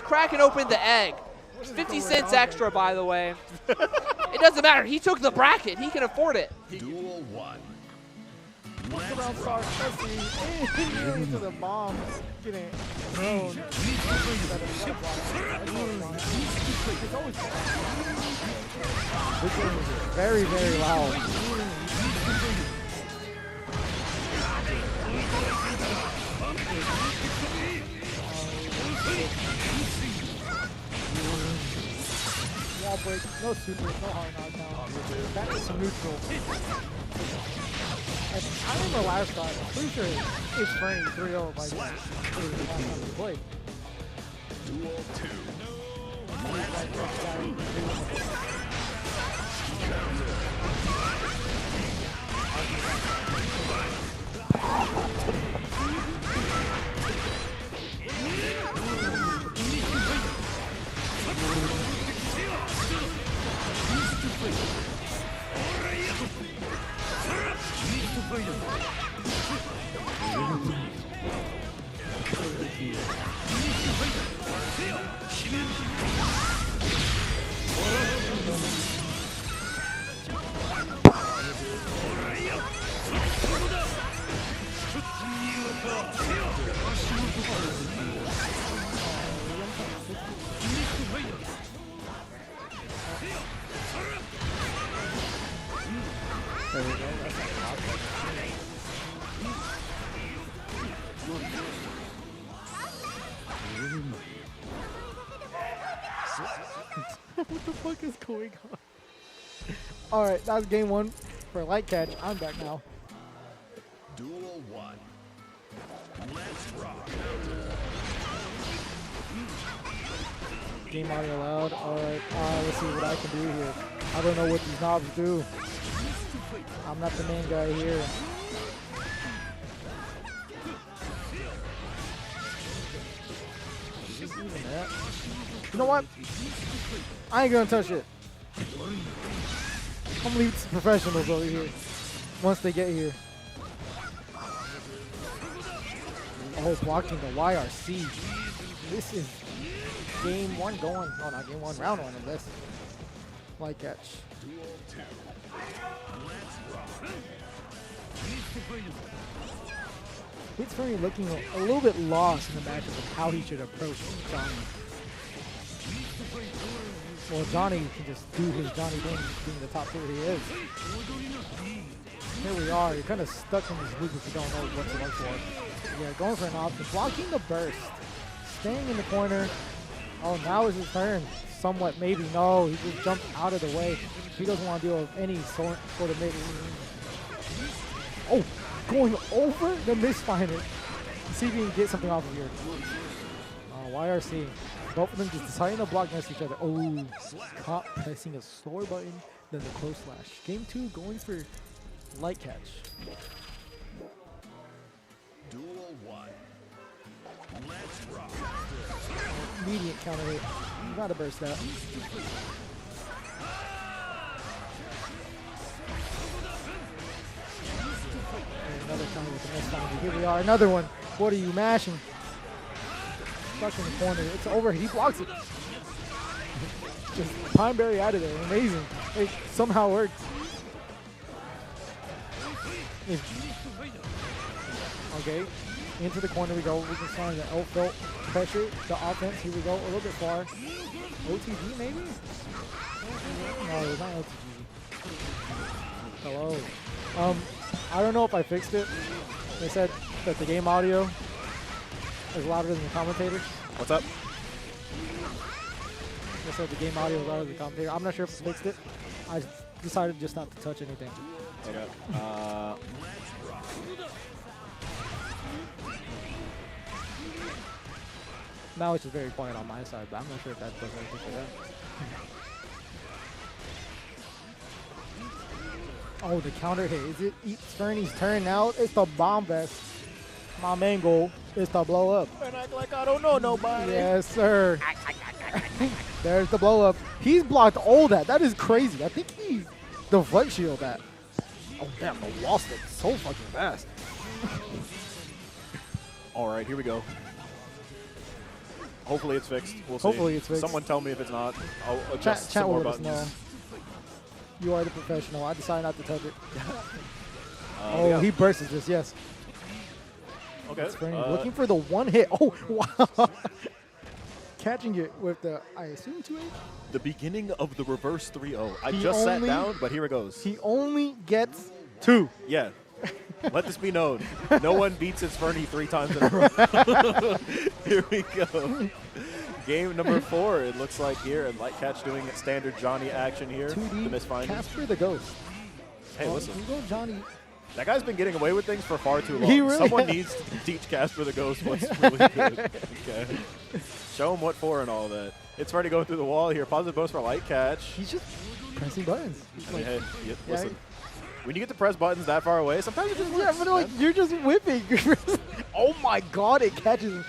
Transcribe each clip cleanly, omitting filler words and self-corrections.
cracking open the egg. 50 cents extra, by the way. It doesn't matter. He took the bracket. He can afford it. Duel 1. First round start, especially into the bomb, getting thrown. It's always this game is very, very loud. Wall break, no super, no hard knockdown. Back to some neutral. I remember last time, I'm pretty sure ItsFerrni 3-0 by the last time we played. Duel 2. What the fuck is going on? Alright, that's game 1 for light catch. I'm back now. Duel 1. Let's rock. Game audio loud. Alright, let's see what I can do here. I don't know what these knobs do. I'm not the main guy here. Is this even that? You know what? I ain't gonna touch it. I'm gonna leave it to professionals over here once they get here. Oh, blocking the YRC. This is game 1 going. No, not game 1, round 1 of this. Light catch. Duel 2. Let's rock. ItsFerrni looking a little bit lost in the matchup of how he should approach Johnny. Well, Johnny can just do his Johnny thing, being the top tier he is. Here we are. You're kind of stuck in this loop if you don't know what to look for. Yeah, going for an option. Blocking the burst. Staying in the corner. Oh, now is his turn. Somewhat, maybe. No, he just jumped out of the way. He doesn't want to deal with any sort of mid. Oh, going over the misfire. See if he can get something off of here. YRC. Both of them just deciding to block against each other. Oh, caught pressing a slower button than the close slash. Game 2 going for light catch. Duel 1. Let's rock. Immediate counter hit. You gotta burst that. And another counter with the misfire. Here we are. Another one. What are you mashing? Stuck in the corner. It's over. He blocks it. Just Pineberry out of there. Amazing. It somehow worked. Okay. Into the corner we go. We can find the Elphelt pressure. The offense. Here we go. A little bit far. OTG maybe? No, it's not OTG. Hello. I don't know if I fixed it. They said that the game audio is louder than the commentators. What's up? They said the game audio is louder than the commentator. I'm not sure if I fixed it. I decided just not to touch anything. Okay. Now it's just very quiet on my side, but I'm not sure if that does anything for that. Oh, the counter hit. Is it ItsFerrni's turn now? It's the bomb vest. My main goal is to blow up. And act like I don't know nobody. Yes, sir. There's the blow up. He's blocked all that. That is crazy. I think he deflect shield that. Oh, damn. The wall stick so fucking fast. All right, here we go. Hopefully it's fixed. We'll see. Hopefully it's fixed. Someone tell me if it's not. I'll Chat, adjust some chat more will let us buttons. know. You are the professional. I decided not to touch it. Yeah. Oh, he bursts this, yes. Okay. It's Fernie looking for the one hit. Oh, wow. Catching it with the, I assume 2-8? The beginning of the reverse 3-0. I He just sat only- down, but here it goes. He only gets 2. Yeah. Let this be known. No one beats ItsFerrni 3 times in a row. Here we go. Game number 4, it looks like here. And Light Catch doing standard Johnny action here. 2D, The misfinding. Casper the Ghost. Hey, listen. We go Johnny. That guy's been getting away with things for far too long. He really Someone has. needs to teach Casper the Ghost what's really good. Okay. Show him what for and all that. ItsFerrni going through the wall here. Positive bonus for Light Catch. He's just pressing buttons. He's I mean, like, hey, yeah, listen. When you get to press buttons that far away, sometimes it just works. yeah, but like, man. you're just whipping. Oh my god, it catches him.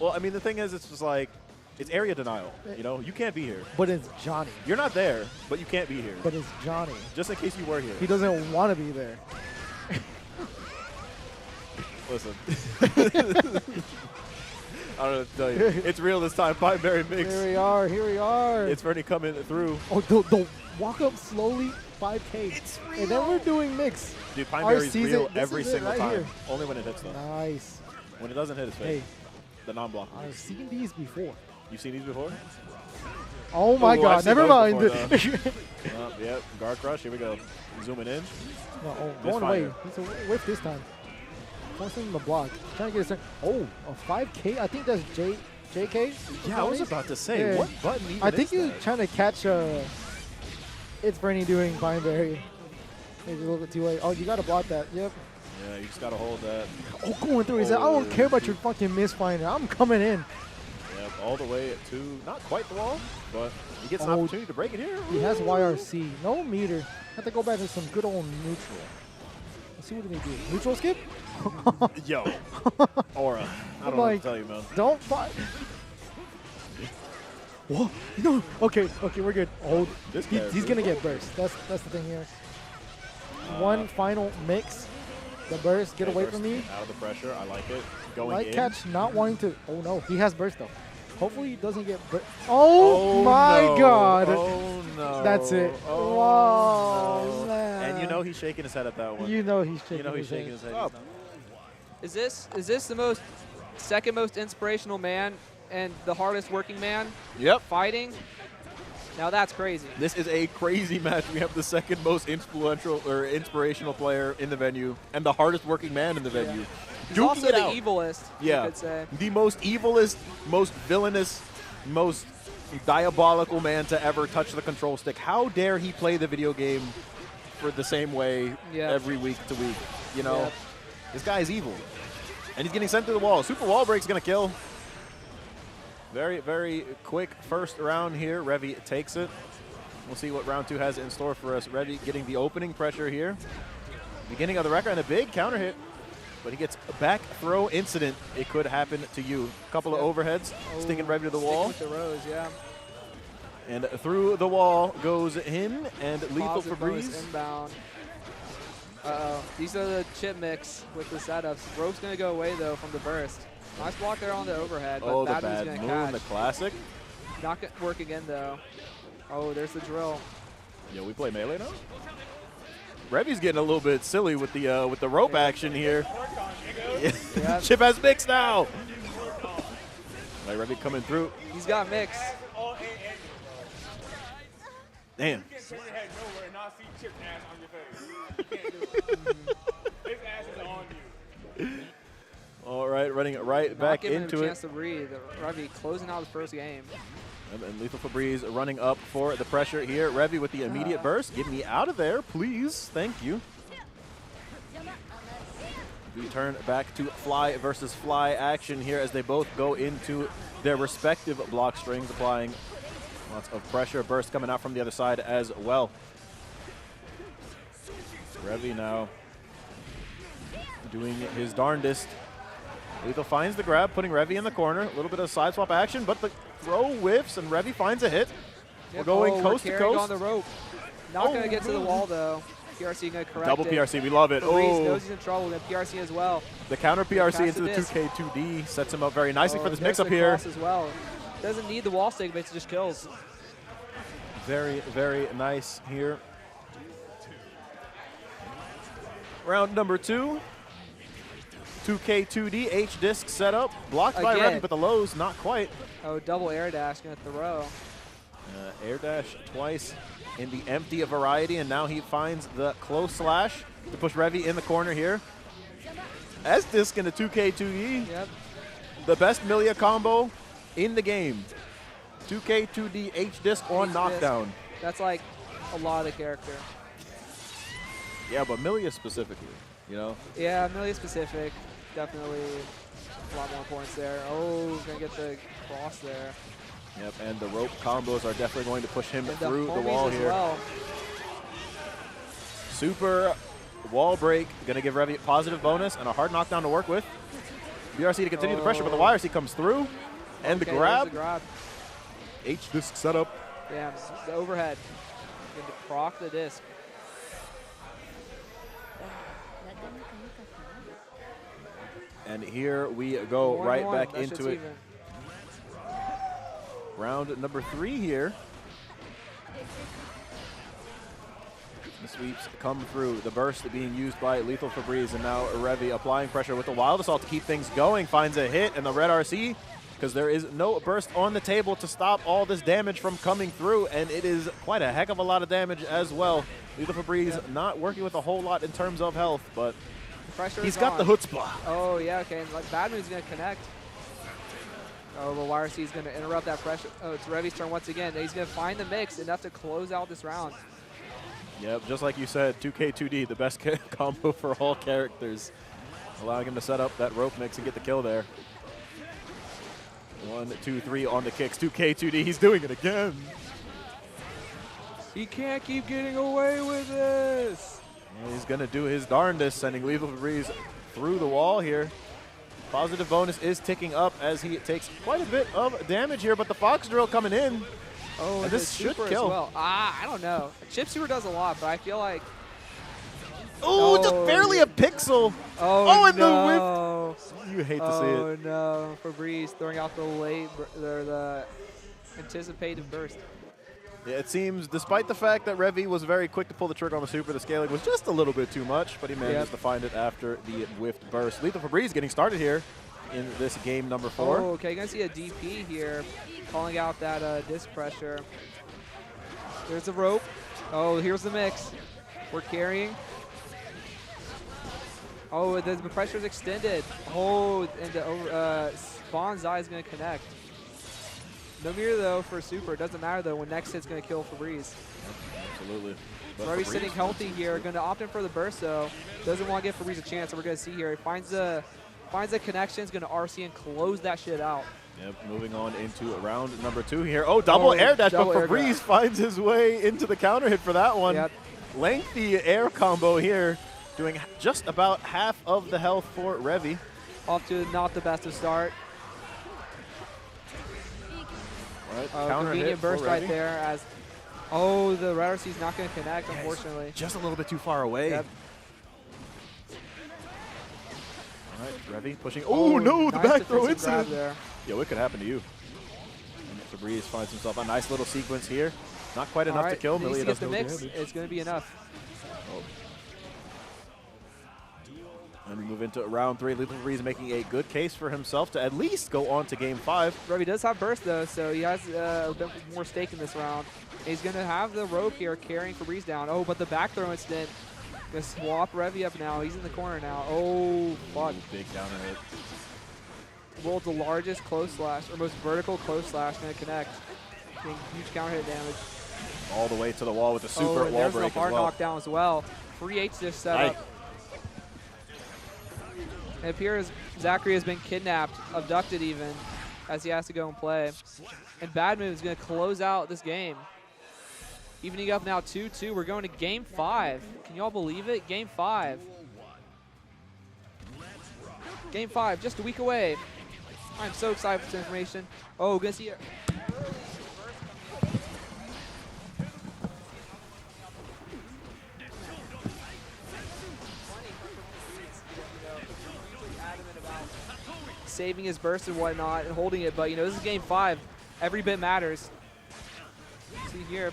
Well, I mean, the thing is, it's just like, it's area denial. You know, you can't be here. But it's Johnny. You're not there, but you can't be here. But it's Johnny. Just in case you were here. He doesn't want to be there. Listen. I don't know what to tell you. It's real this time. Pineberry mix. Here we are. Here we are. ItsFerrni coming through. Oh, the walk up slowly 5K. It's And then we're doing mix. Dude, Pineberry's season- real this every is it single right time. here. Only when it hits, though. Nice. When it doesn't hit, it's fake. Hey, The non-block. I've seen these before. You've seen these before? Oh my Ooh, I've god, seen never those mind. before, Yep, guard crush. Here we go. Zooming in. No, oh, going away. Misfire. He's a whiff this time. Forcing the block. Trying to get a second. Oh, a 5K? I think that's JK? Yeah, I was about to say, Yeah. what button even I think is he's that? trying to catch ItsFerrni doing Pineberry. Maybe a little bit too late. Oh, you got to block that. Yep. Yeah, you just got to hold that. Oh, going through. He said, I don't care about your fucking misfinder. I'm coming in. Yep, all the way to not quite the wall, but he gets an Oh. opportunity to break it here. He has YRC. No meter. Have to go back to some good old neutral. Let's see what they do. Neutral skip? Yo. Aura. I don't know what like, to tell you, man. Don't fight. Whoa. No. Okay, we're good. Oh, This he's character. going to get burst. That's the thing here. One final mix. The burst. Get Okay, away burst from me. Out of the pressure. I like it. Going Light in. catch not wanting to. Oh, no. He has burst, though. Hopefully he doesn't get burst. Oh, my no. God. Oh, no. That's it. Oh, Wow, no. man. And you know he's shaking his head at that one. You know he's shaking, You know he's shaking his head. Oh. Is this the second most inspirational man and the hardest working man Yep. fighting? Now that's crazy. This is a crazy match. We have the second most influential or inspirational player in the venue and the hardest working man in the venue. He's Duking also it the out. evilest, Yeah. you could say. The most evilest, most villainous, most diabolical man to ever touch the control stick. How dare he play the video game for the same way Yeah. every week to week? You know, Yeah. this guy is evil. And he's getting sent to the wall. Super wall break's going to kill. Very, very quick first round here. Revi takes it. We'll see what round 2 has in store for us. Revi getting the opening pressure here. Beginning of the record and a big counter hit. But he gets a back throw incident. It could happen to you. Couple of overheads, sticking Revi to the wall. Stick with the rose, yeah. And through the wall goes him and lethal Positive bonus Febreeze. inbound. Uh-oh. These are the chip mix with the setups. Rope's going to go away, though, from the burst. Nice block there on the overhead, but Oh, the bad bad going move to in the catch. classic. Not going to work again, though. Oh, there's the drill. Yo, we play melee now? Revi's getting a little bit silly with the rope action here. Yeah. Chipp has mix now. Like Revi coming through. He's got mix. Damn. Put your head nowhere and not see Chipp's ass on your face. You can't do it. His ass is on you. All right, running it right Not back giving him into a it. chance to breathe. Revi closing out his first game. And lethal Febreeze running up for the pressure here. Revi with the immediate burst. Get me out of there, please. Thank you. We turn back to fly versus fly action here as they both go into their respective block strings, applying lots of pressure. Burst coming out from the other side as well. Revi now doing his darndest. Lethal finds the grab, putting Revi in the corner. A little bit of side swap action, but the throw whiffs and Revi finds a hit. We're going coast to carrying coast. on the rope. Not going to get to the wall, though. PRC going to correct Double it. PRC, we love it. Febreze Oh, knows he's in trouble. Then PRC as well. the counter PRC Pass into the the disc. 2K2D sets him up very nicely for this There's mix-up the here. cross as well. Doesn't need the wall stick, but it just kills. Very, very nice here. Round number 2. 2K2D H-disc setup. Blocked by Again. Revi, but the lows not quite. Oh, double air dash going to throw. Air dash twice in the empty variety, and now he finds the close slash to push Revi in the corner here. S-disc into 2K2D. Yep. The best Millia combo in the game. 2K2D H-disc on H-disc. knockdown. That's like a lot of the character. Yeah, but Millia specifically, you know? Yeah, Millia specific. Definitely a lot more points there. Oh, going to get the cross there. Yep, and the rope combos are definitely going to push him And through the homies wall as here. well. Super wall break, gonna give Revi a positive bonus and a hard knockdown to work with. BRC to continue the pressure, but the YRC comes through. And Okay, the there's grab. the grab. H-disc setup. Damn, the overhead. Going to proc the disc. And here we go right 1-1. back That into shit's it. even. Round number 3 here. The sweeps come through. The burst being used by Lethal Febreeze, and now Revi applying pressure with the Wild Assault to keep things going. Finds a hit, and the red RC, because there is no burst on the table to stop all this damage from coming through, and it is quite a heck of a lot of damage as well. Lethal Febreeze not working with a whole lot in terms of health, but Pressure he's is got the on. chutzpah. Oh, yeah, okay. And like, Bad Moon's going to connect. Oh, but YRC is going to interrupt that pressure. Oh, it's Revi's turn once again. He's going to find the mix enough to close out this round. Yep, just like you said, 2K2D, the best combo for all characters, allowing him to set up that rope mix and get the kill there. 1, 2, 3 on the kicks. 2K2D, he's doing it again. He can't keep getting away with this. Well, he's going to do his darndest, sending Lethal Febreeze through the wall here. Positive bonus is ticking up as he takes quite a bit of damage here, but the Fox Drill coming in. Oh, And this should super kill. as well. I don't know. Chipp super does a lot, but I feel like. Ooh, just Oh, barely a pixel. Oh, and no. the whip. You hate to see Oh, it. no. Febreeze throwing out the late, the anticipated burst. Yeah, it seems, despite the fact that Revi was very quick to pull the trigger on the super, the scaling was just a little bit too much, but he manages to find it after the whiffed burst. Lethal Febreeze getting started here in this game number 4. Oh, okay. You're going to see a DP here, calling out that disc pressure. There's the rope. Oh, here's the mix. We're carrying. Oh, the pressure's extended. Oh, and the Bonsai is going to connect. No mirror, though, for super. It doesn't matter, though, when next hit's going to kill Febreeze. Absolutely. But Revi's Febreeze sitting healthy here. Going to opt in for the burst, though. Doesn't want to give Febreeze a chance, so we're going to see here. He finds the connection. Is going to RC and close that shit out. Yep, moving on into round number 2 here. Oh, double air dash, but double air Febreeze dash. finds his way into the counter hit for that one. Yep. Lengthy air combo here, doing just about half of the health for Revi. Off to not the best of start. Right, counter hit Convenient for burst right Revi. there as, oh, the red RC is not going to connect, unfortunately. Just a little bit too far away. Yep. All right, Revi pushing. Oh, no, the nice back throw defensive grab incident. there. Yo, it could happen to you. And Febreeze finds himself a nice little sequence here. Not quite enough to kill. Needs Millia to does get the no mix. damage. It's going to be enough. And we move into round 3. Lethal Febreeze making a good case for himself to at least go on to game 5. Revi does have burst, though, so he has a bit more stake in this round. He's going to have the rope here carrying Febreeze down. Oh, but the back throw incident. Going to swap Revi up now. He's in the corner now. Oh, fuck. Big counter hit. World's largest close slash, or most vertical close slash, going to connect. Getting huge counter hit damage. All the way to the wall with the super and wall there's break a hard as well. knockdown as well. Free H disc setup. Right. It appears Zachary has been kidnapped, abducted even, as he has to go and play. And Bad Move is going to close out this game. Evening up now 2-2. We're going to game 5. Can y'all believe it? Game 5. Game 5, just a week away. I'm so excited for this information. Oh, gonna see it. saving his burst and whatnot and holding it. But, you know, this is game 5. Every bit matters. See here.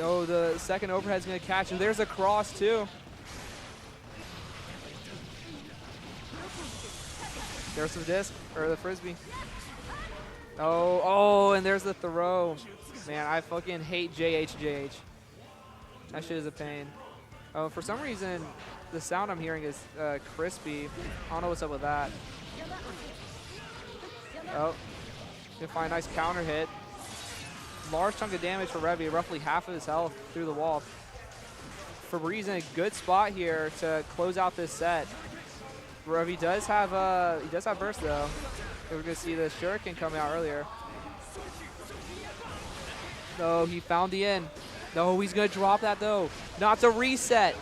Oh, the second overhead's going to catch, and there's a cross, too. There's the disc, or the frisbee. Oh, and there's the throw. Man, I fucking hate JH. That shit is a pain. Oh, for some reason, the sound I'm hearing is crispy. I don't know what's up with that. Oh, gonna find a nice counter hit. Large chunk of damage for Revi, roughly half of his health through the wall. Febreeze in a good spot here to close out this set. Revi does have burst though. We're gonna see the shuriken come out earlier. No, he found the end. No, he's gonna drop that though. Not to reset.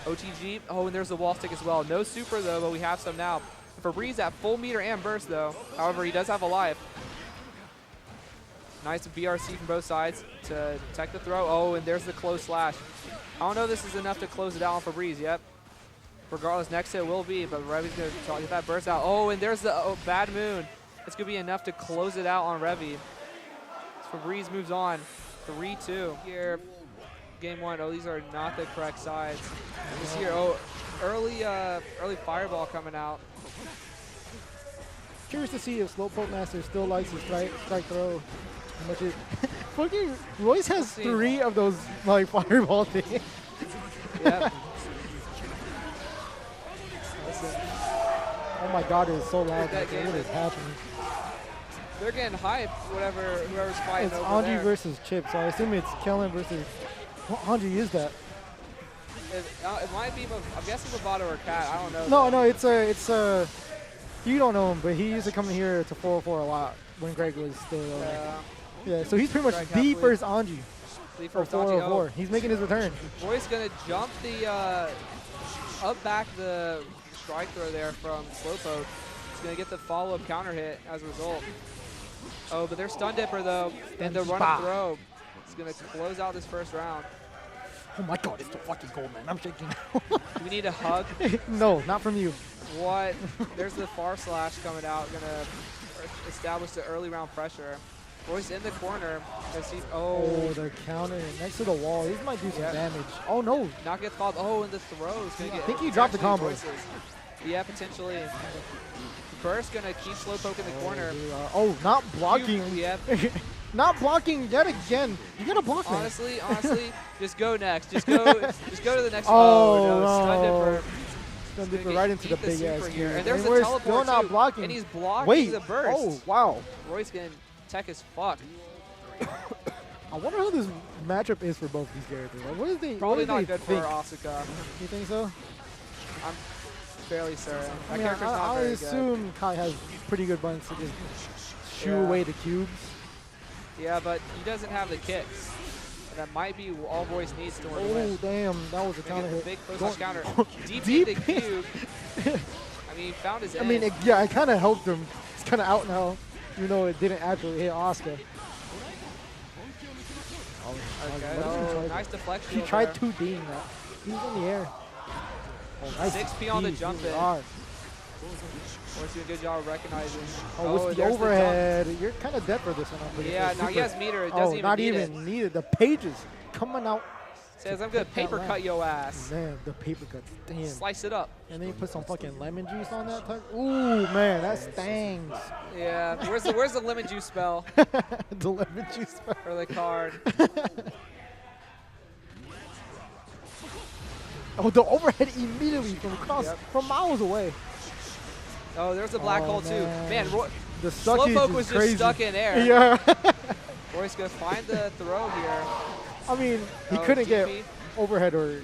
OTG. Oh, and there's the wall stick as well. No super though, but we have some now. Febreeze at full meter and burst though. However, he does have a life. Nice BRC from both sides to protect the throw. Oh, and there's the close slash. I don't know if this is enough to close it out on Febreeze. Yep. Regardless, next hit will be, but Revi's going to get that burst out. Oh, and there's the bad moon. It's going to be enough to close it out on Revi. Febreeze moves on. 3-2 here. Game 1. Oh, these are not the correct sides. This here, oh, early fireball coming out. Curious to see if Slowpokemasta still likes his strike throw. How much it fucking Royce has 3 of those like fireball things. Yep. Oh my god, it is so loud. That game What is happening? They're getting hyped, whoever's fighting It's over Anji there. versus Chipp, so I assume it's Kellen versus. What Anji is that? It might be, I'm guessing Bozo or Cat. I don't know. No, it's you don't know him, but he used to come in here to 404 a lot when Greg was still. Yeah, so he's pretty much the first Anji. The For first Anji. 404. He's making his return. Roy's gonna jump the up back the strike throw there from Slowpoke. He's gonna get the follow-up counter hit as a result. Oh, but there's Stun Dipper though, and the run up throw. It's gonna close out this first round. Oh my god, it's the fucking gold, man. I'm shaking. Do we need a hug? No, not from you. What? There's the far slash coming out, gonna establish the early round pressure. Royce in the corner. Oh, the counter next to the wall. These might do some damage. Oh no. Not get fobbed. Oh, and the throw is gonna get. I think he dropped the combo. Royce's. Yeah, potentially. Burst gonna keep Slowpoke in the corner. Oh, not blocking. Yep. Not blocking yet again. You gotta block me. Honestly, just go next. Just go to the next. Oh, no. Stun Dipper. Stun Dipper right into the big ass here. cube. And there's the we're teleport still not too, blocking. and he's blocking Wait. the burst. Oh, wow. Roy's getting tech as fuck. I wonder how this matchup is for both these characters. Like, what is they? Probably what do not they good think? for Asuka. You think so? I'm fairly certain. I That mean, character's not I very assume Kai has pretty good buttons to just shoo away the cubes. good. Yeah, but he doesn't have the kicks. And that might be all Royce needs to win. Oh, damn. That was a counter hit. Big close counter. Deep Deep in the cube. I mean, he found his I mean, edge. yeah, I kind of helped him. It's kind of out now, even though it didn't actually hit Asuka. Okay. Oh, nice deflection. He over tried there. 2D'ing that. He was in the air. Oh, nice 6P on the jump in. hard. Roy's doing a good job of recognizing. Oh, with the there's overhead. You're kind of dead for this one. I'm pretty Yeah, sure. now he Super. has meter. It doesn't even not need even it. needed. The pages coming out. Says, I'm going to paper cut your ass. Man, the paper cuts. Damn. Slice it up. And then you put some fucking lemon juice on that. Ooh, man, that stings. Yeah. Where's the lemon juice spell The lemon juice. for the card? Oh, the overhead immediately from across, Yep. from miles away. Oh, there's a black hole too. Man, The suckage Slowpoke is was crazy. just stuck in air. Yeah. Roy's going to find the throw here. I mean, he Oh, couldn't get DP. overhead or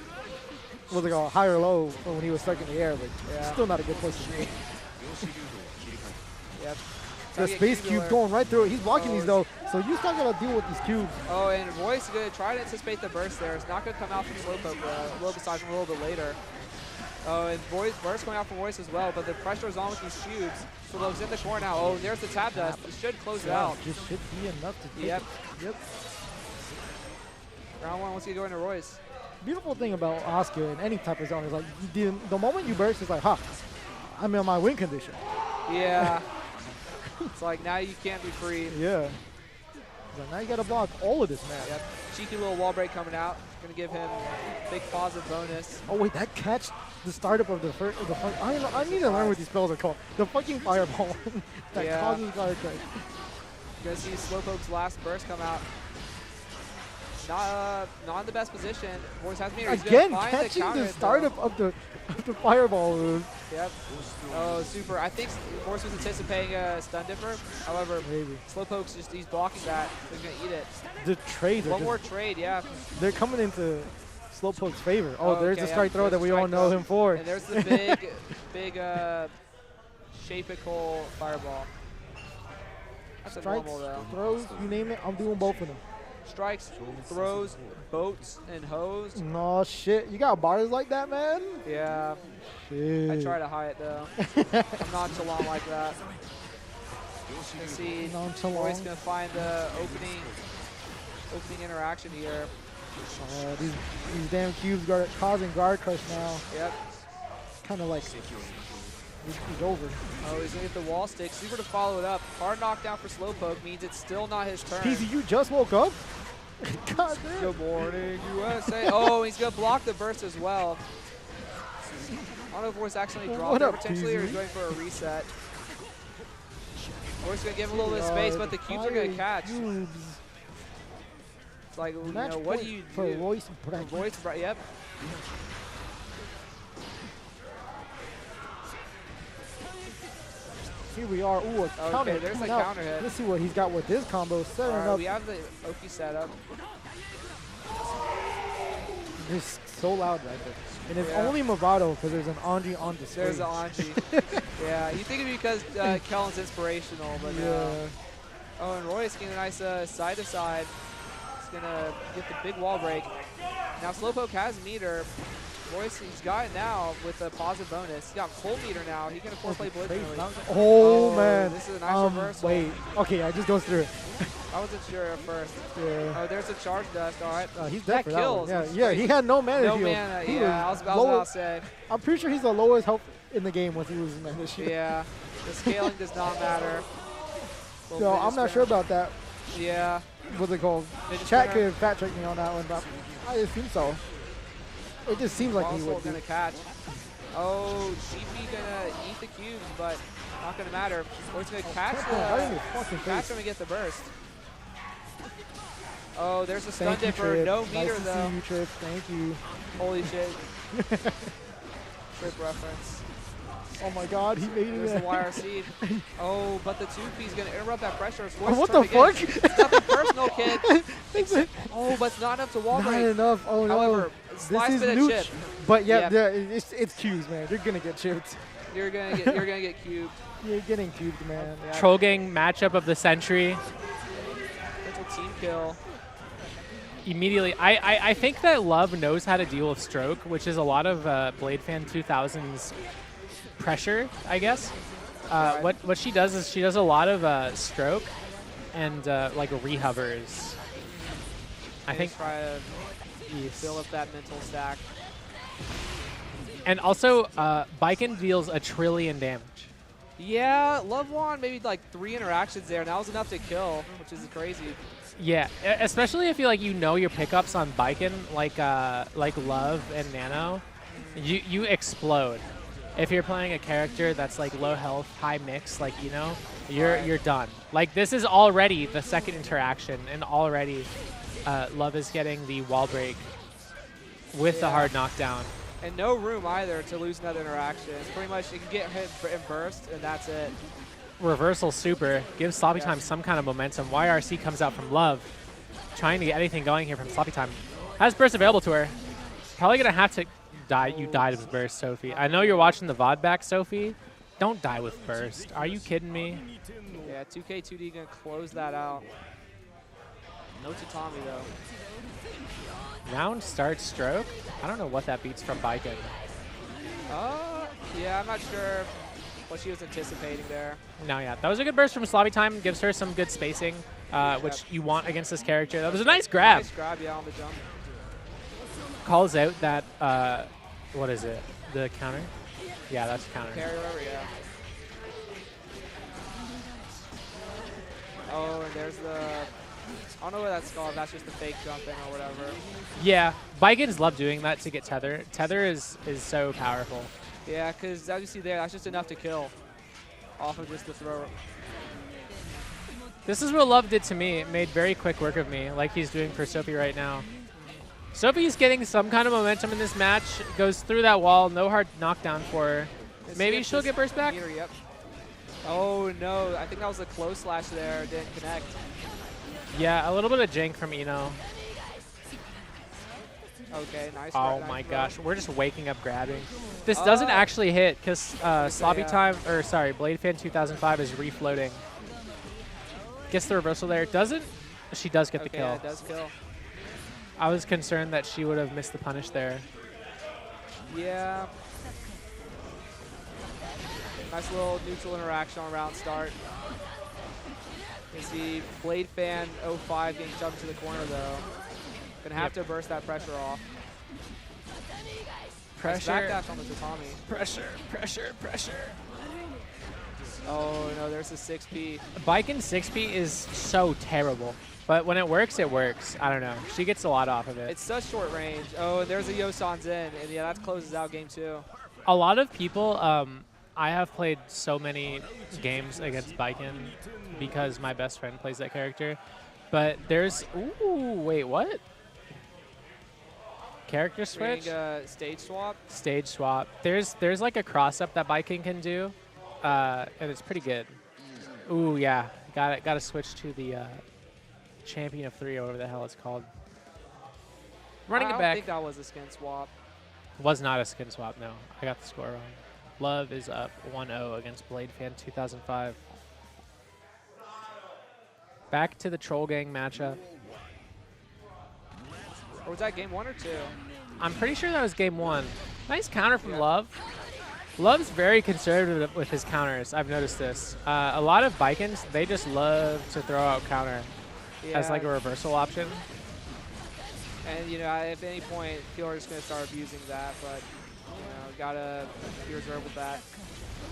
was it called high or low when he was stuck in the air, but Yeah. still not a good place to be. Yep. The Trying to get space cube cube alert. going right through it. He's blocking Oh, these though, so you still gotta deal with these cubes. Oh, and Roy's going to try to anticipate the burst there. It's not going to come out from Slowpoke, a little besides from a little bit later. Oh, and burst going out from Royce as well, but the pressure is on with these cubes. Slowpoke's in the corner now. Oh, there's the tap dust. It should close it out. Just should be enough to take Yep. it. Yep. Round 1 wants to go into Royce. Beautiful thing about Asuka in any type of zone is like the moment you burst, it's like, ha, I'm in my win condition. Yeah. It's like now you can't be free. Yeah. So now you got to block all of this, man. Yep. Cheeky little wall break coming out. Gonna give him big positive bonus. Oh wait, that catch the startup of the first. I need to learn what these spells are called. The fucking fireball that Yeah. causes fire strike. You're gonna see Slowpoke's last burst come out. Not in the best position. Voice has meter. He's Again, gonna find catching counter the hit, though. startup of the fireball move. Yep. Oh, super. I think Force was anticipating a stun dipper. However, Maybe. Slowpoke's he's blocking that. So he's gonna eat it. The trades are One just, more trade, yeah. they're coming into Slowpoke's favor. Oh, there's okay, the strike yeah, throw there's that the we all strike know throw. him for. And there's the big shapical fireball. That's a Strikes, normal though. throws, you name it, I'm doing both of them. Strikes, throws, boats, and hose. No shit, you got bars like that, man? Yeah, Shit. I try to hide it though. I'm nonchalant like that. Let's see, Nonchalant. Roy's gonna find the opening interaction here. These damn cubes are causing guard crush now. Yep. Kind of like he's over. Oh, he's gonna get the wall stick. Super to follow it up. Hard knockdown for Slowpoke means it's still not his turn. Peasy, you just woke up? God damn. Good morning, USA. Oh, he's gonna block the burst as well. I don't know if Voice accidentally dropped What it up, potentially or he's PZ? going for a reset. Voice gonna give him a little bit of space, but the cubes are gonna catch. Cubes. It's like, you Match know, what do point you for do? Royce bracket. Voice, yep. Here we are. Ooh, a counter. Okay, there's coming the out. counter hit. Let's see what he's got with this combo. Setting All right, up. we have the Oki setup. Just so loud right there. And it's Yeah. only Movado because there's an Anji on display. There's the Anji. Yeah, you think it'd be because Kellan's inspirational, but no. Yeah. Oh, and Roy's getting a nice side to side. He's gonna get the big wall break. Now Slowpoke has meter. Royce, he's got it now with a positive bonus. He's got full meter now. He can afford to play Blitz. Oh, man. This is a nice reversal. Wait. Okay, I just goes through it. I wasn't sure at first. Yeah. Oh, there's a charge dust. All right. He's that dead for that kills. one. which is Yeah, great. he had no mana No shield. mana. He Yeah, I was about lower- to say. I'm pretty sure he's the lowest health in the game with losing mana shield. Yeah. The scaling does not matter. So I'm not sure about that. Yeah. What's it called? Fidget Chat spinner. could fact check me on that one, but I assume so. It just seems like he Also would be. gonna catch. Oh, GP gonna eat the cubes, but not gonna matter. Or it's gonna catch Right in his the fucking catch face. him and get the burst. Oh, there's a stun Thank you, dipper. Trip. No Nice meter to though. see you, Trip. Thank you. Holy shit. Trip reference. Oh my God, he made There's it. the YRC. Oh, but the 2P's gonna interrupt that pressure. It's Oh, Royce's what turn the again. fuck? It's nothing personal, kid. It's Oh, but it's not enough to wall not break. enough. Oh no. However, This slice is bit of Nooch. chip. But yeah, Yep. it's cubes, man. You're gonna get chipped. You're gonna get cubed. You're getting cubed, man. Yeah. Troll Gang matchup of the century. Potential team kill. Immediately, I think that Love knows how to deal with stroke, which is a lot of Blade Fan 2000's pressure, I guess. What she does is she does a lot of stroke and like rehovers. I think Try to fill up that mental stack. And also, Baiken deals 1 trillion damage. Yeah, Love won maybe like 3 interactions there, and that was enough to kill, which is crazy. Yeah, especially if you know your pickups on Baiken, like Love and Nano, you explode. If you're playing a character that's like low health, high mix, like you're done. Like this is already the second interaction, and already Love is getting the wall break with the hard knockdown. And no room either to lose another interaction. It's pretty much you can get hit and burst, and that's it. Reversal super gives Sloppy Time some kind of momentum. YRC comes out from Love, trying to get anything going here from Sloppy Time. Has burst available to her. Probably gonna have to die. You died with burst, Sophie. I know you're watching the VOD back, Sophie. Don't die with burst. Are you kidding me? Yeah, 2K2D gonna close that out. No Tatami though. Round start stroke. I don't know what that beats from Baiken. Yeah, I'm not sure what she was anticipating there. No, yeah, that was a good burst from Sloppy Time. Gives her some good spacing, which you want against this character. That was a nice grab. Nice grab, yeah, on the jump. Calls out that, what is it? The counter? Yeah, that's a counter. Carry over, yeah. there's the... I don't know what that's called. That's just the fake jumping or whatever. Yeah, Baikens love doing that to get tether. Tether is so powerful. Yeah, because as you see there, that's just enough to kill off of just the throw. This is what Love did to me. It made very quick work of me, like he's doing for Sophie right now. Sophie's getting some kind of momentum in this match. Goes through that wall. No hard knockdown for her. Maybe she'll get burst back? Yep. Oh, no. I think that was a close slash there. Didn't connect. Yeah, a little bit of jank from Eno. Okay, nice. Oh my gosh, we're just waking up grabbing. This doesn't actually hit because Slobby Time, or sorry, Blade Fan 2005 is refloating. Gets the reversal there. Doesn't? She does get the kill. Yeah, it does kill. I was concerned that she would have missed the punish there. Yeah. Nice little neutral interaction on round start. You see Blade Fan 05 getting jumped to the corner though. Gonna have to burst that pressure off. Pressure. Nice backdash on the tatami. Pressure, pressure, pressure. Oh no, there's the 6P. Baiken 6P is so terrible. But when it works, it works. I don't know. She gets a lot off of it. It's such short range. Oh, and there's a Yosan Zen, and yeah, that closes out game 2. A lot of people, I have played so many games against Baiken because my best friend plays that character. But there's, ooh, wait, what? Character switch? Stage swap? Stage swap. There's like a cross-up that Baiken can do, and it's pretty good. Ooh, yeah. Got to switch to the Champion of 3 or whatever the hell it's called. Running it back. I don't think that was a skin swap. Was not a skin swap, no. I got the score wrong. Love is up 1-0 against Blade Fan 2005. Back to the Troll Gang matchup. Or was that game 1 or 2? I'm pretty sure that was game 1. Nice counter from Love. Love's very conservative with his counters. I've noticed this. A lot of Baikens, they just love to throw out counter as like a reversal option. And, you know, if at any point, people are just going to start abusing that, but, you know, gotta be reserved with that.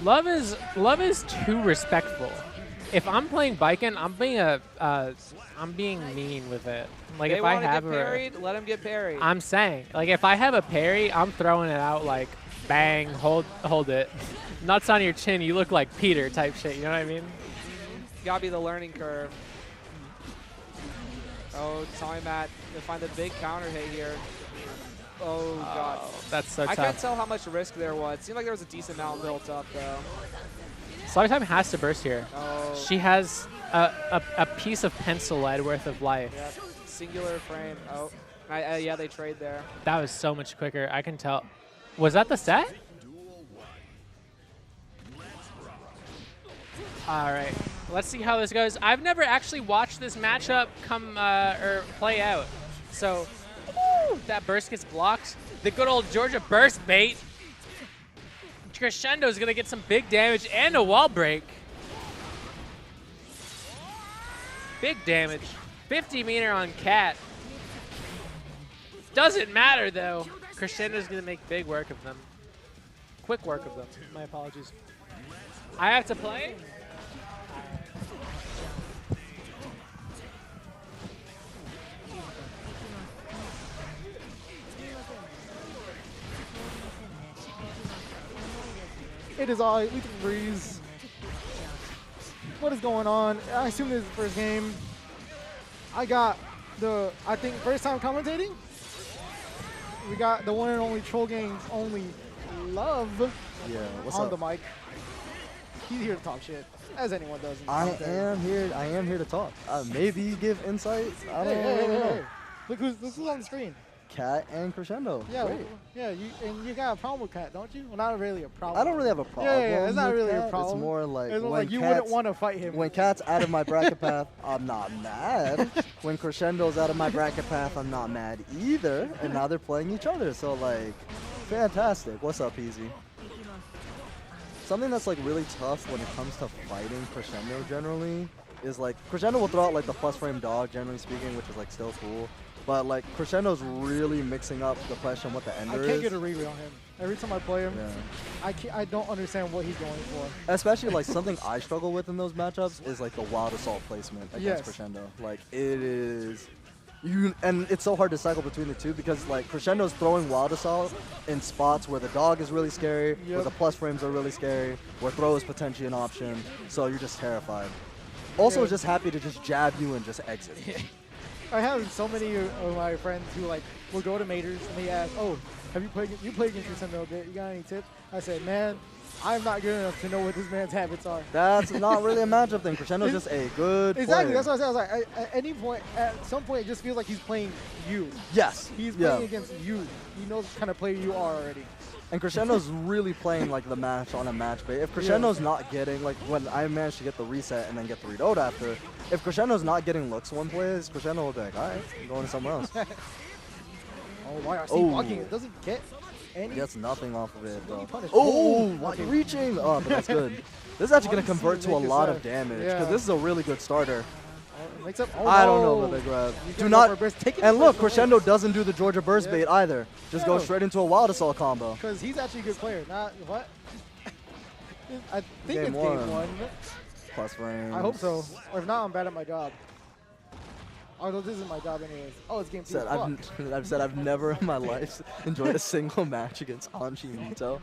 Love is too respectful. If I'm playing Baiken, I'm being mean with it. Like They if I wanna have get parried, let him get parried. I'm saying, like if I have a parry, I'm throwing it out like bang, hold it. Nuts on your chin, you look like Peter type shit, you know what I mean? Gotta be the learning curve. Oh, Tommy Matt, to find the big counter hit here. Oh, God. That's so I tough. couldn't tell how much risk there was. Seemed like there was a decent amount built up, though. Slobby Time has to burst here. Oh. She has a piece of pencil lead worth of life. Yep. Singular frame. Oh, yeah, they trade there. That was so much quicker. I can tell. Was that the set? All right. Let's see how this goes. I've never actually watched this matchup or play out. So, that burst gets blocked. The good old Georgia burst bait. Crescendo is going to get some big damage and a wall break. Big damage. 50 meter on Cat. Doesn't matter, though. Crescendo is going to make big work of them. Quick work of them. My apologies. I have to play? It is all right. We can breeze. What is going on? I assume this is the first game. I got I think, first time commentating. We got the one and only Troll Gang's only Love What's on up? the mic. He's here to talk shit, as anyone does. In I commentary. am here to talk. Maybe give insights. I don't Hey. know. Look who's on the screen. Cat and Crescendo. Yeah, Great. you got a problem with Cat, don't you? Well, not really a problem. I don't really have a problem. Yeah, it's not with really a Cat. problem. It's more like It's more when like you Cat's- wouldn't want to fight him. When Cat's out of my bracket path, I'm not mad. When Crescendo's out of my bracket path, I'm not mad either. And now they're playing each other, so like, fantastic. What's up, Easy? Something that's like really tough when it comes to fighting Crescendo generally is like, Crescendo will throw out like the plus frame dog, generally speaking, which is like still cool. But like Crescendo's really mixing up the question what the ender I is. can't get a read on him. Every time I play him, Yeah. I don't understand what he's going for. Especially like something I struggle with in those matchups is like the wild assault placement against Yes. Crescendo. Like it is, and it's so hard to cycle between the two because like Crescendo's throwing wild assault in spots where the dog is really scary, where Yep. the plus frames are really scary, where throw is potentially an option. So you're just terrified. Also, Yeah. just happy to just jab you and just exit. I have so many of my friends who like will go to Maters and they ask, "Oh, have you played against Crescendo a bit? You got any tips?" I said, "Man, I'm not good enough to know what this man's habits are." That's not really a matchup thing. Crescendo's just a good Exactly. player. That's what I said. I was like, at any point, at some point, it just feels like he's playing you. Yes. He's yeah. playing against you. He knows what kind of player you are already. And Crescendo's really playing like the match on a match bait. If Crescendo's not getting, like when I managed to get the reset and then get the read out after, if Crescendo's not getting looks one plays, Crescendo will be like, all right, I'm going to somewhere else. Oh, why are Oh. blocking? It doesn't get any. Gets nothing off of it, though. punish. Oh, Oh, like okay. reaching. Oh, but that's good. This is actually going to Obviously, convert to a make it lot sad. of damage Yeah. because this is a really good starter. Oh, makes up. Oh, I don't know no. about the grab. He's Do gonna not. go for a burst. Take it And look, first, Crescendo doesn't do the Georgia burst Yeah. bait either. Just go No. straight into a wild assault combo. Because he's actually a good player. Not what? I think Game it's game one. one. Plus frames. I hope so. Or if not, I'm bad at my job. Although this isn't my job anyways. Oh, it's game two. Said, I've said I've never in my life enjoyed a single match against Anji Mito.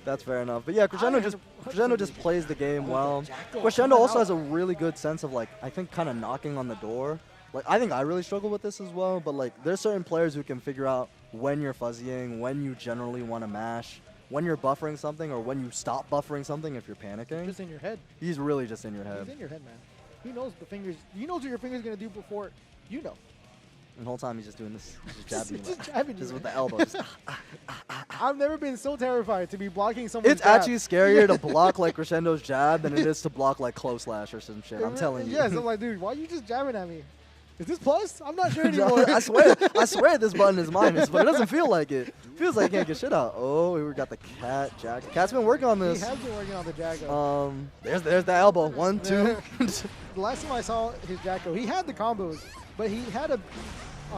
That's fair enough. But yeah, Crescendo just plays the game well. Crescendo also has a really good sense of like, I think kind of knocking on the door. Like I think I really struggle with this as well, but like there's certain players who can figure out when you're fuzzying, when you generally want to mash, when you're buffering something or when you stop buffering something if you're panicking. Just in your head. He's really just in your He's head. in your head, man. He knows the fingers. He knows what your finger's gonna do before you know. And the whole time he's just doing this, just jabbing you. Just jabbing you, Just with man. the elbows. I've never been so terrified to be blocking someone's It's jab. actually scarier to block like Crescendo's jab than it is to block like close slash or some shit. I'm telling you. Yes, I'm like, dude, why are you just jabbing at me? Is this plus? I'm not sure anymore. I swear this button is minus, but it doesn't feel like it. Feels like you can't get shit out. Oh, we got the cat, Jack. Cat's been working on He this. has been working on the Jacko. There's the elbow. 1, 2. The last time I saw his Jacko, he had the combos, but he had a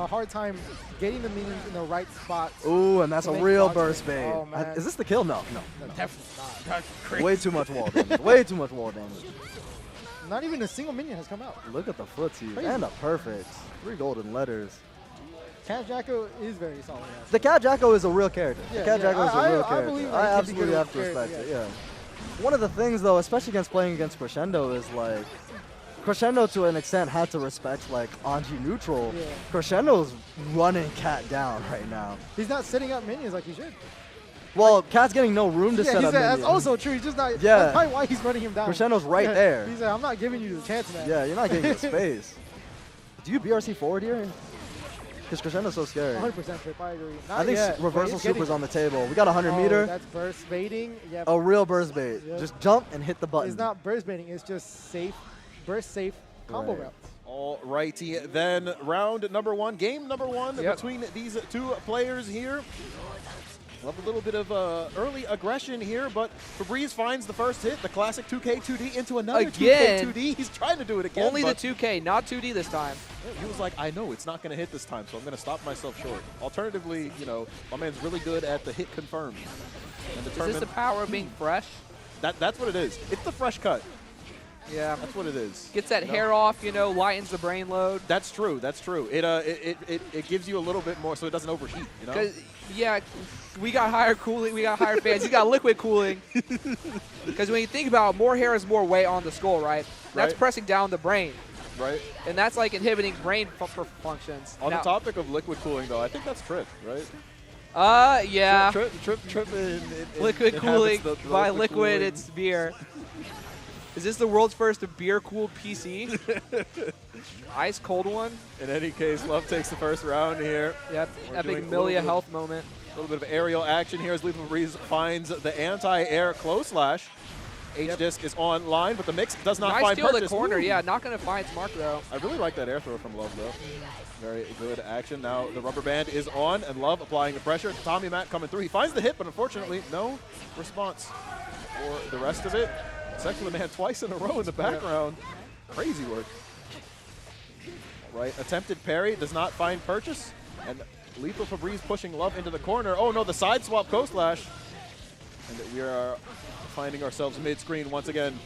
hard time getting the minions in the right spots. Ooh, and that's To a make real blocks burst work. bait. Oh, man. Is this the kill? No. No, definitely not. That's crazy. Way too much wall damage. Way too much wall damage. Not even a single minion has come out. Look at the footsie. Crazy. And a perfect. 3 golden letters. Cat Jacko is very solid. Actually. The Cat Jacko is a real character. Yeah, the Cat yeah, Jacko is a I real believe character. that I he can be absolutely good have to with respect character, it, yeah. One of the things, though, especially against playing against Crescendo, is like, Crescendo to an extent had to respect like Anji neutral. Yeah. Crescendo's running Cat down right now. He's not setting up minions like he should. Well, Cat's getting no room to set up that's minions. also true. He's just not. Yeah. That's probably why he's running him down. Crescendo's right Yeah, there. He's like, I'm not giving you the chance, man. Yeah, you're not getting the space. Do you BRC forward here? Because Crescendo's so scary. 100% trip. I agree. Not I think yet, but reversal he's getting super's it. on the table. We got a 100 Oh, meter. That's burst baiting. Yeah. A real burst bait. Yeah. Just jump and hit the button. It's not burst baiting. It's just safe, burst safe combo Right. routes. All righty, then round number 1, game number 1 Yep. between these two players here. Love a little bit of early aggression here, but Febreeze finds the first hit, the classic 2K 2D into another Again. 2K 2D. He's trying to do it again. Only the but 2K, not 2D this time. he was like, I know it's not going to hit this time, so I'm going to stop myself short. Alternatively, you know, my man's really good at the hit confirmed. And Is this determined. the power of being fresh? That's what it is. It's the fresh cut. Yeah. That's what it is. Gets that You know? hair off, you know, lightens the brain load. That's true. That's true. It gives you a little bit more so it doesn't overheat. You know. Cause yeah, we got higher cooling, we got higher fans. You got liquid cooling. Because when you think about it, more hair is more weight on the skull, right? That's Right. pressing down the brain, Right. and that's like inhibiting brain functions. On Now- the topic of liquid cooling, though, I think that's Trip, right? Yeah. Trip Liquid inhabits cooling. the By liquid, cooling. it's beer. Is this the world's first beer-cooled PC? Ice cold one? In any case, Love takes the first round here. Yep. We're Epic doing a little Millia bit of- health moment. A little bit of aerial action here as Febreeze finds the anti-air close slash. H-Disc is online, but the mix does not Nice find steal the purchase. corner. Ooh. Yeah, not going to find Smart though. I really like that air throw from Love, though. Very good action. Now the rubber band is on, and Love applying the pressure. Tommy Matt coming through. He finds the hit, but unfortunately, no response for the rest of it. Secular Man twice in a row in the background. Crazy work. Right, attempted parry does not find purchase. And Lethal Febreeze pushing Love into the corner. Oh no, the side swap Coast Slash. And we are finding ourselves mid-screen once again.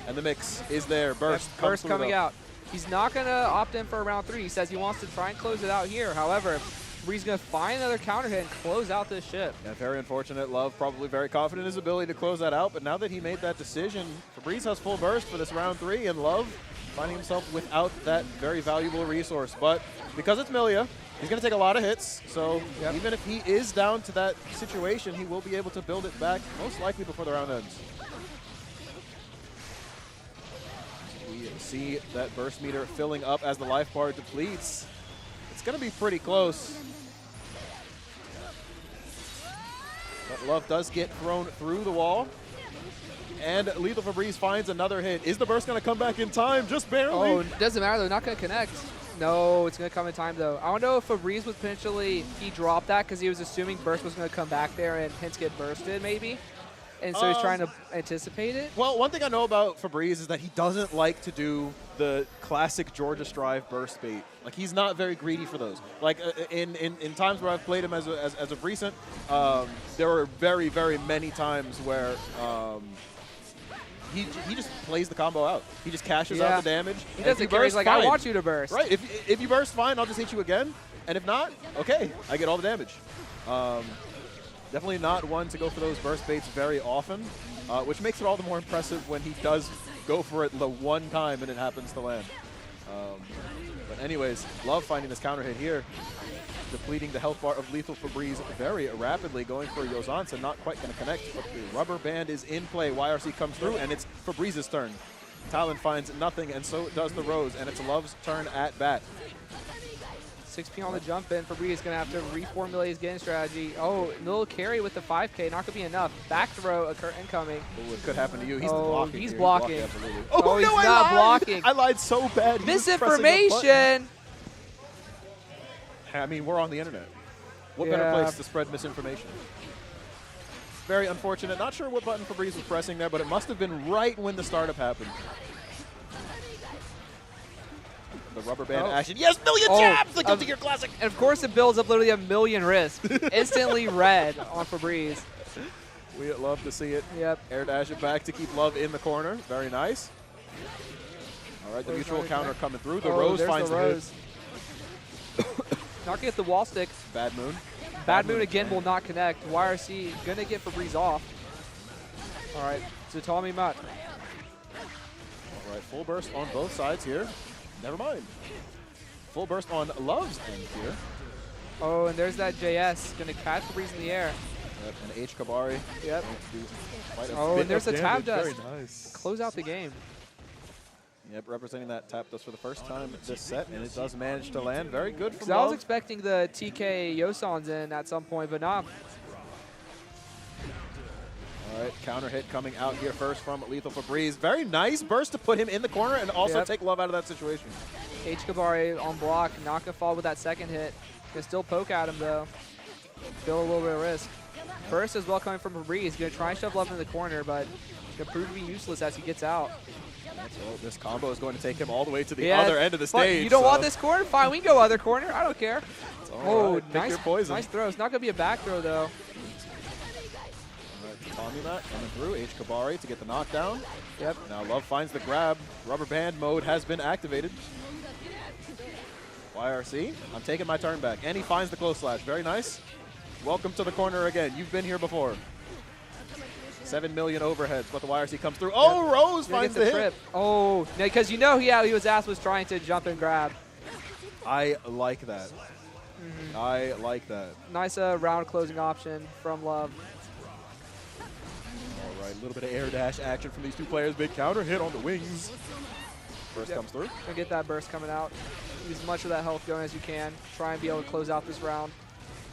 And the mix is there. Burst, Yep, Burst coming out. He's not going to opt in for round 3. He says he wants to try and close it out here. However, Febreeze going to find another counter hit and close out this ship. Yeah, very unfortunate. Love probably very confident in his ability to close that out. But now that he made that decision, Febreeze has full burst for this round 3. And Love finding himself without that very valuable resource. But because it's Millia, he's going to take a lot of hits. So even if he is down to that situation, he will be able to build it back, most likely before the round ends. We see that burst meter filling up as the life bar depletes. It's going to be pretty close. But Love does get thrown through the wall. And Lethal Febreeze finds another hit. Is the burst going to come back in time? Just barely. Oh, it doesn't matter. They're not going to connect. No, it's going to come in time, though. I don't know if Febreeze was potentially, he dropped that because he was assuming burst was going to come back there and hence get bursted, maybe. And so he's trying to anticipate it. Well, one thing I know about Febreeze is that he doesn't like to do the classic Georgia Strive burst bait. Like, he's not very greedy for those. Like, in times where I've played him as of recent, there were very, very many times where he just plays the combo out. He just cashes out the damage. He doesn't care. He's like, I want you to burst. Right. If you burst, fine. I'll just hit you again. And if not, okay. I get all the damage. Definitely not one to go for those burst baits very often, which makes it all the more impressive when he does go for it the one time and it happens to land. But anyways, Love finding this counter hit here, depleting the health bar of Lethal Febreeze very rapidly, going for Yozansa, not quite going to connect, but the rubber band is in play. YRC comes through, and it's Febreeze's turn. Talon finds nothing, and so does the Rose, and it's Love's turn at bat. 6P on the jump in. Febreeze is going to have to reformulate his game strategy. Oh, little carry with the 5K. Not going to be enough. Back throw incoming. Ooh, it could happen to you. He's blocking. He's here. blocking. Absolutely. Oh, he's no, not blocking. I lied so bad. Misinformation. I mean, we're on the internet. What better place to spread misinformation? Very unfortunate. Not sure what button Febreeze was pressing there, but it must have been right when the startup happened. The rubber band action. Yes, Millia jabs! The Guilty Gear Classic! And of course it builds up literally a million risk. Instantly red on Febreeze. We'd love to see it. Yep. Air dash it back to keep Love in the corner. Very nice. All right, the mutual counter coming through. The Rose finds the Rose. Not gonna get the wall stick. Bad Moon. Bad Moon again will not connect. YRC gonna get Febreeze off. All right, Zutami Mat. All right, full burst on both sides here. Never mind. Full burst on Love's end here. Oh, and there's that JS. Going to catch Febreeze in the air. Yep, and H. Kabari. Yep. Oh, and there's a tap dust. Very nice. Close out the game. Yep, representing that tap dust for the first time this set, and it does manage to land. Very good from I was Love. expecting the TK Yosans in at some point, but not. All right, counter hit coming out here first from Lethal Febreeze. Very nice burst to put him in the corner and also take Love out of that situation. H. Kabari on block, not going to fall with that second hit. Can still poke at him, though. Still a little bit of risk. Burst as well coming from Febreeze. Going to try and shove Love in the corner, but going to prove to be useless as he gets out. So this combo is going to take him all the way to the other end of the stage. You don't want this corner? Fine, we can go other corner. I don't care. Oh, nice poison. Nice throw. It's not going to be a back throw, though. Tommy Mat coming through. H. Kabari to get the knockdown. Yep. Now Love finds the grab. Rubber band mode has been activated. YRC, I'm taking my turn back. And he finds the close slash. Very nice. Welcome to the corner again. You've been here before. 7 million overheads, but the YRC comes through. Oh, Rose finds the hit. Oh, because you know he was ass was trying to jump and grab. I like that. I like that. Nice round closing option from Love. All right, a little bit of air dash action from these two players. Big counter hit on the wings. Burst comes through. Gonna get that burst coming out. Use as much of that health going as you can. Try and be able to close out this round.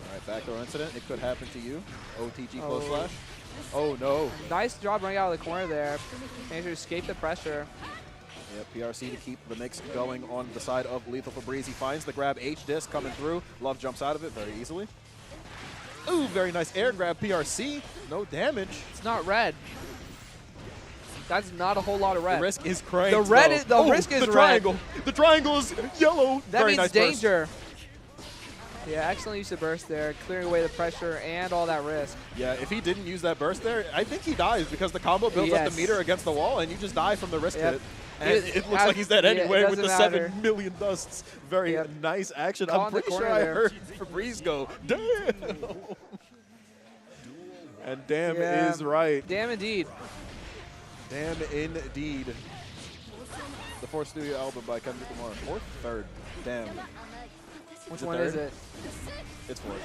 All right, back throw incident. It could happen to you. OTG close slash. Oh, no. Nice job running out of the corner there. Managed to escape the pressure. Yeah, PRC to keep the mix going on the side of Lethal Febreeze. He finds the grab H-Disc coming through. Love jumps out of it very easily. Ooh, very nice air grab PRC. No damage. It's not red. That's not a whole lot of red. The risk is cranked. The red though. is- the Oh, risk is the red. triangle. The triangle is yellow. That Very means nice burst. danger. Yeah, excellent use of burst there, clearing away the pressure and all that risk. Yeah, if he didn't use that burst there, I think he dies because the combo builds up Yes. the meter against the wall, and you just die from the risk Yep. hit. And It- it looks as- like he's dead yeah, it anyway with the doesn't matter. 7 million dusts. Very Yep. nice action. Caught I'm in the pretty sure corner I there. heard Febreeze go, damn. And damn Yeah. is right. Damn indeed. Damn indeed. The fourth studio album by Kendrick Lamar. Fourth? Third. Damn. Which it one third? is it? It's fourth.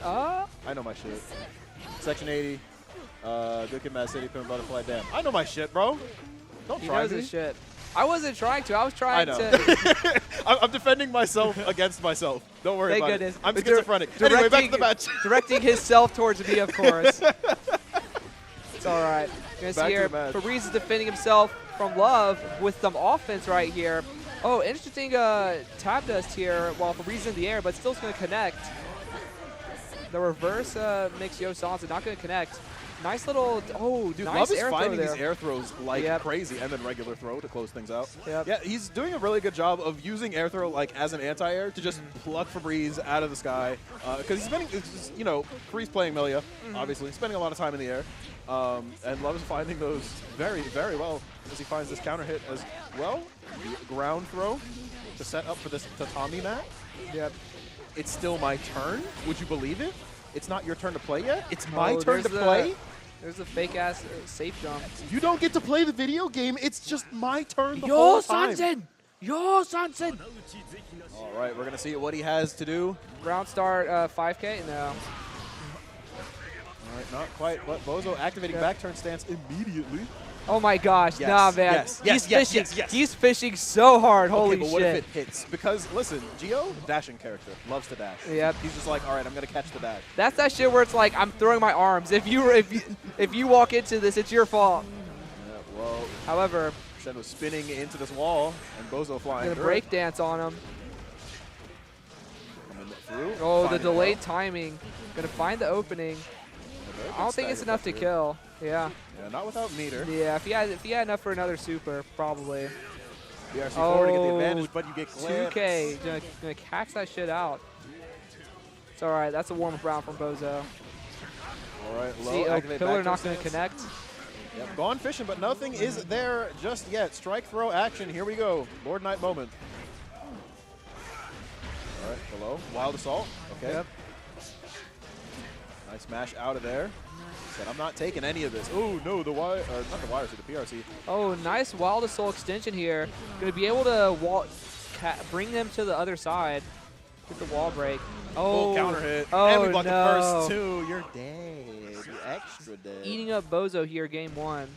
Uh, I know my shit. Section 80. Good Kid, Mad City, Pimp Butterfly. Damn. I know my shit, bro. Don't he try knows me. his shit. I wasn't trying to. I was I trying know. to. I'm defending myself against myself. Don't worry Thank about goodness. it. I'm But schizophrenic. Anyway, back to the match. Directing himself towards me, of course. It's all right. You're going to Back see to here, the match. Febreeze is defending himself from Love with some offense right here. Oh, interesting tap dust here while Febreeze in the air, but still going to connect. The reverse makes Yo Sansa not going to connect. Nice little, oh, Dude, nice Love is air throw finding there. these air throws like Yep. crazy, and then regular throw to close things out. Yep. Yeah, he's doing a really good job of using air throw like as an anti-air to just pluck Febreeze out of the sky. Because he's spending, you know, Febreeze playing Millia, obviously, spending a lot of time in the air. And Love is finding those very, very well as he finds this counter hit as well. The ground throw to set up for this tatami mat. Yep. It's still my turn. Would you believe it? It's not your turn to play yet. It's my Oh, turn to there's play. There's a fake-ass safe jump. You don't get to play the video game. It's just my turn the Yo, whole time. Sansen! Yo, Sansen! All right, we're going to see what he has to do. Round start 5K? No. All right, not quite, but Bozo activating Yep. back turn stance immediately. Oh my gosh, Yes, nah, man. yes, He's yes, yes, fishing. yes, yes. He's fishing so hard. Holy Okay, but what shit. if it hits? Because, listen, Gio, dashing character, loves to dash. Yep. He's just like, all right, I'm going to catch the dash. That's that shit where it's like I'm throwing my arms. If you walk into this, it's your fault. Yeah, well, However, Crescendo spinning into this wall, and Bozo flying gonna through break it. dance on him. Coming through, Oh, the finding delayed Love. timing. Gonna find the opening. A very I good don't think it's stagger enough to back kill. Yeah. through. Yeah, not without meter. Yeah. If he had enough for another super, probably. BRC forward to get the Oh, advantage, but you get clipped. 2K. Gonna catch that shit out. It's all right. That's a warm-up round from Bozo. All right, low, See, activate Pillar back not turn going to stance. connect. Yep, gone fishing, but nothing is there just yet. Strike throw action. Here we go. Lord Knight moment. All right, below. Wild Assault. Okay. Yep. Nice smash out of there. Said, I'm not taking any of this. Oh, no, the wire, or not the wire, so the PRC. Oh, nice Wild Soul extension here. Going to be able to bring them to the other side. Get the wall break. Full Oh, counter hit. Oh, and we blocked no. the first two. You're dead. You're extra dead. Eating up Bozo here, game one.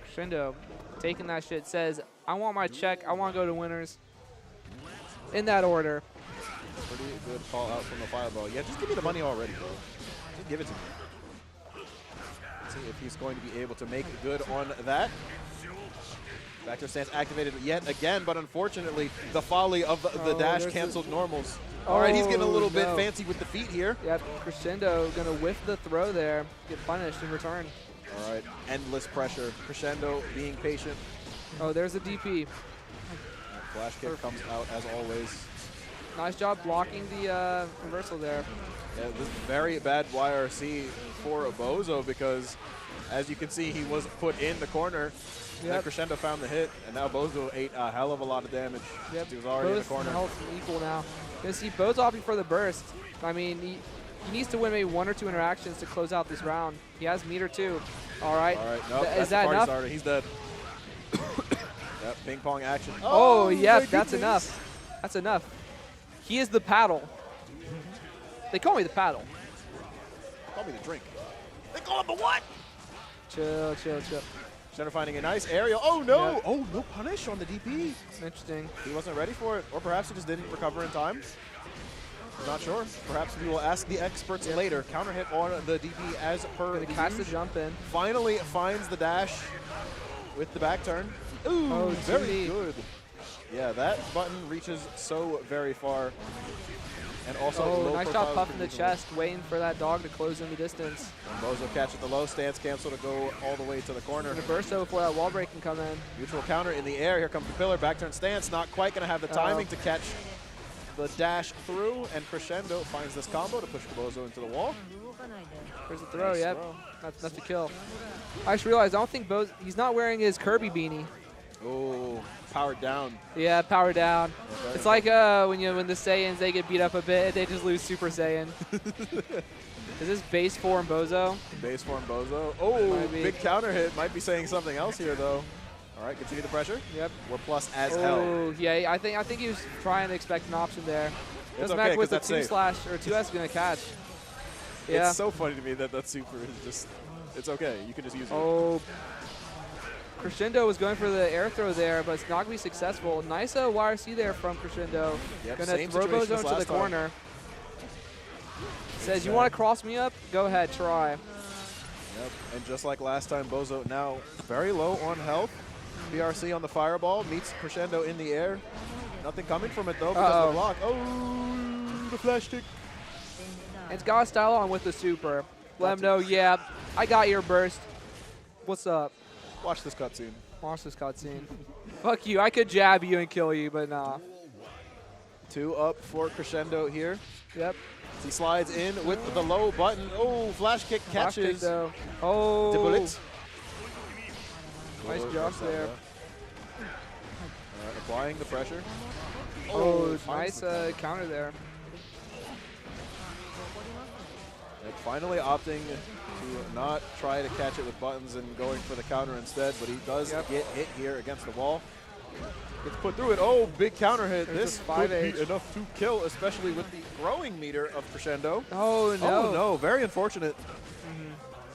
Crescendo taking that shit, says, I want my check. I want to go to winners. In that order. Pretty good call out from the fireball. Yeah, just give me the money already, bro. Just give it to me. Let's see if he's going to be able to make good on that. Backdoor stance activated yet again, but unfortunately, the folly of the Oh, dash there's canceled normals. All right, he's getting a Oh, little bit no. fancy with the feet here. Yep, Crescendo going to whiff the throw there. Get punished in return. All right, endless pressure. Crescendo being patient. Oh, there's a DP. Flash kick comes out as always. Nice job blocking the reversal there. Yeah, this is very bad YRC for Bozo because, as you can see, he was put in the corner. And then Yep. Crescendo found the hit, and now Bozo ate a hell of a lot of damage. Yep. He was already in the Both corner. health equal now. Gonna see Bozo opting for the burst. I mean, he needs to win maybe 1 or 2 interactions to close out this round. He has meter too. All right. All right, nope, Is that's that the party enough? starter. He's dead. Yep, ping pong action. Oh, yep, my that's goodness. enough. That's enough. He is the paddle. They call me the paddle. Call me the drink. They call him the what? Chill, chill, chill. Center finding a nice aerial. Oh, no. Yep. Oh, no punish on the DP. Interesting. He wasn't ready for it, or perhaps he just didn't recover in time. I'm not sure. Perhaps we will ask the experts later. Counter hit on the DP as per Gonna the catch the usual. jump in. Finally finds the dash with the back turn. Ooh, Oh, very 2D. good. Yeah, that button reaches so very far. And also, Oh, low nice profile shot is puff in the pretty reasonable. chest, waiting for that dog to close in the distance. And Bozo catching the low stance cancel to go all the way to the corner. And a burst before that wall break can come in. Neutral counter in the air. Here comes the pillar. Back turn stance. Not quite going to have the timing to catch the dash through. And Crescendo finds this combo to push Bozo into the wall. There's a throw, Nice yep. throw. That's the kill. I just realized I don't think Bozo, he's not wearing his Kirby beanie. Oh, powered down. Yeah, power down. Okay. It's like when the Saiyans, they get beat up a bit, they just lose Super Saiyan. Is this base form Bozo? Base form Bozo. Oh, Might be. big counter hit. Might be saying something else here, though. All right, continue the pressure. Yep. We're plus as hell. Oh, yeah, I think he was trying to expect an option there. It's Doesn't okay, matter with 'cause the that's 2 slash or 2S is going to catch. Yeah. It's so funny to me that super is just, it's okay. You can just use it. Oh, Crescendo was going for the air throw there, but it's not going to be successful. Nice YRC there from Crescendo. Yep, Going same to throw situation Bozo as into the last time. corner. Says, you want to cross me up? Go ahead, try. Yep. And just like last time, Bozo now very low on health. BRC on the fireball, meets Crescendo in the air. Nothing coming from it, though, because of the block. Oh, the flash kick. It's got to style on with the super. Let him know, yeah, I got your burst. What's up? Watch this cutscene. Watch this cutscene. Fuck you. I could jab you and kill you, but nah. 2 up for Crescendo here. Yep. He slides in with the low button. Oh, flash kick Flash kick, catches. though. Oh. The bullet. Nice job there. Applying the pressure. Oh, finds nice counter there. And finally opting to not try to catch it with buttons and going for the counter instead, but he does get hit here against the wall. Gets put through it. Oh, big counter hit. There's This a could 5H. be enough to kill, especially with the growing meter of Crescendo. Oh, no. Oh, no. Very unfortunate.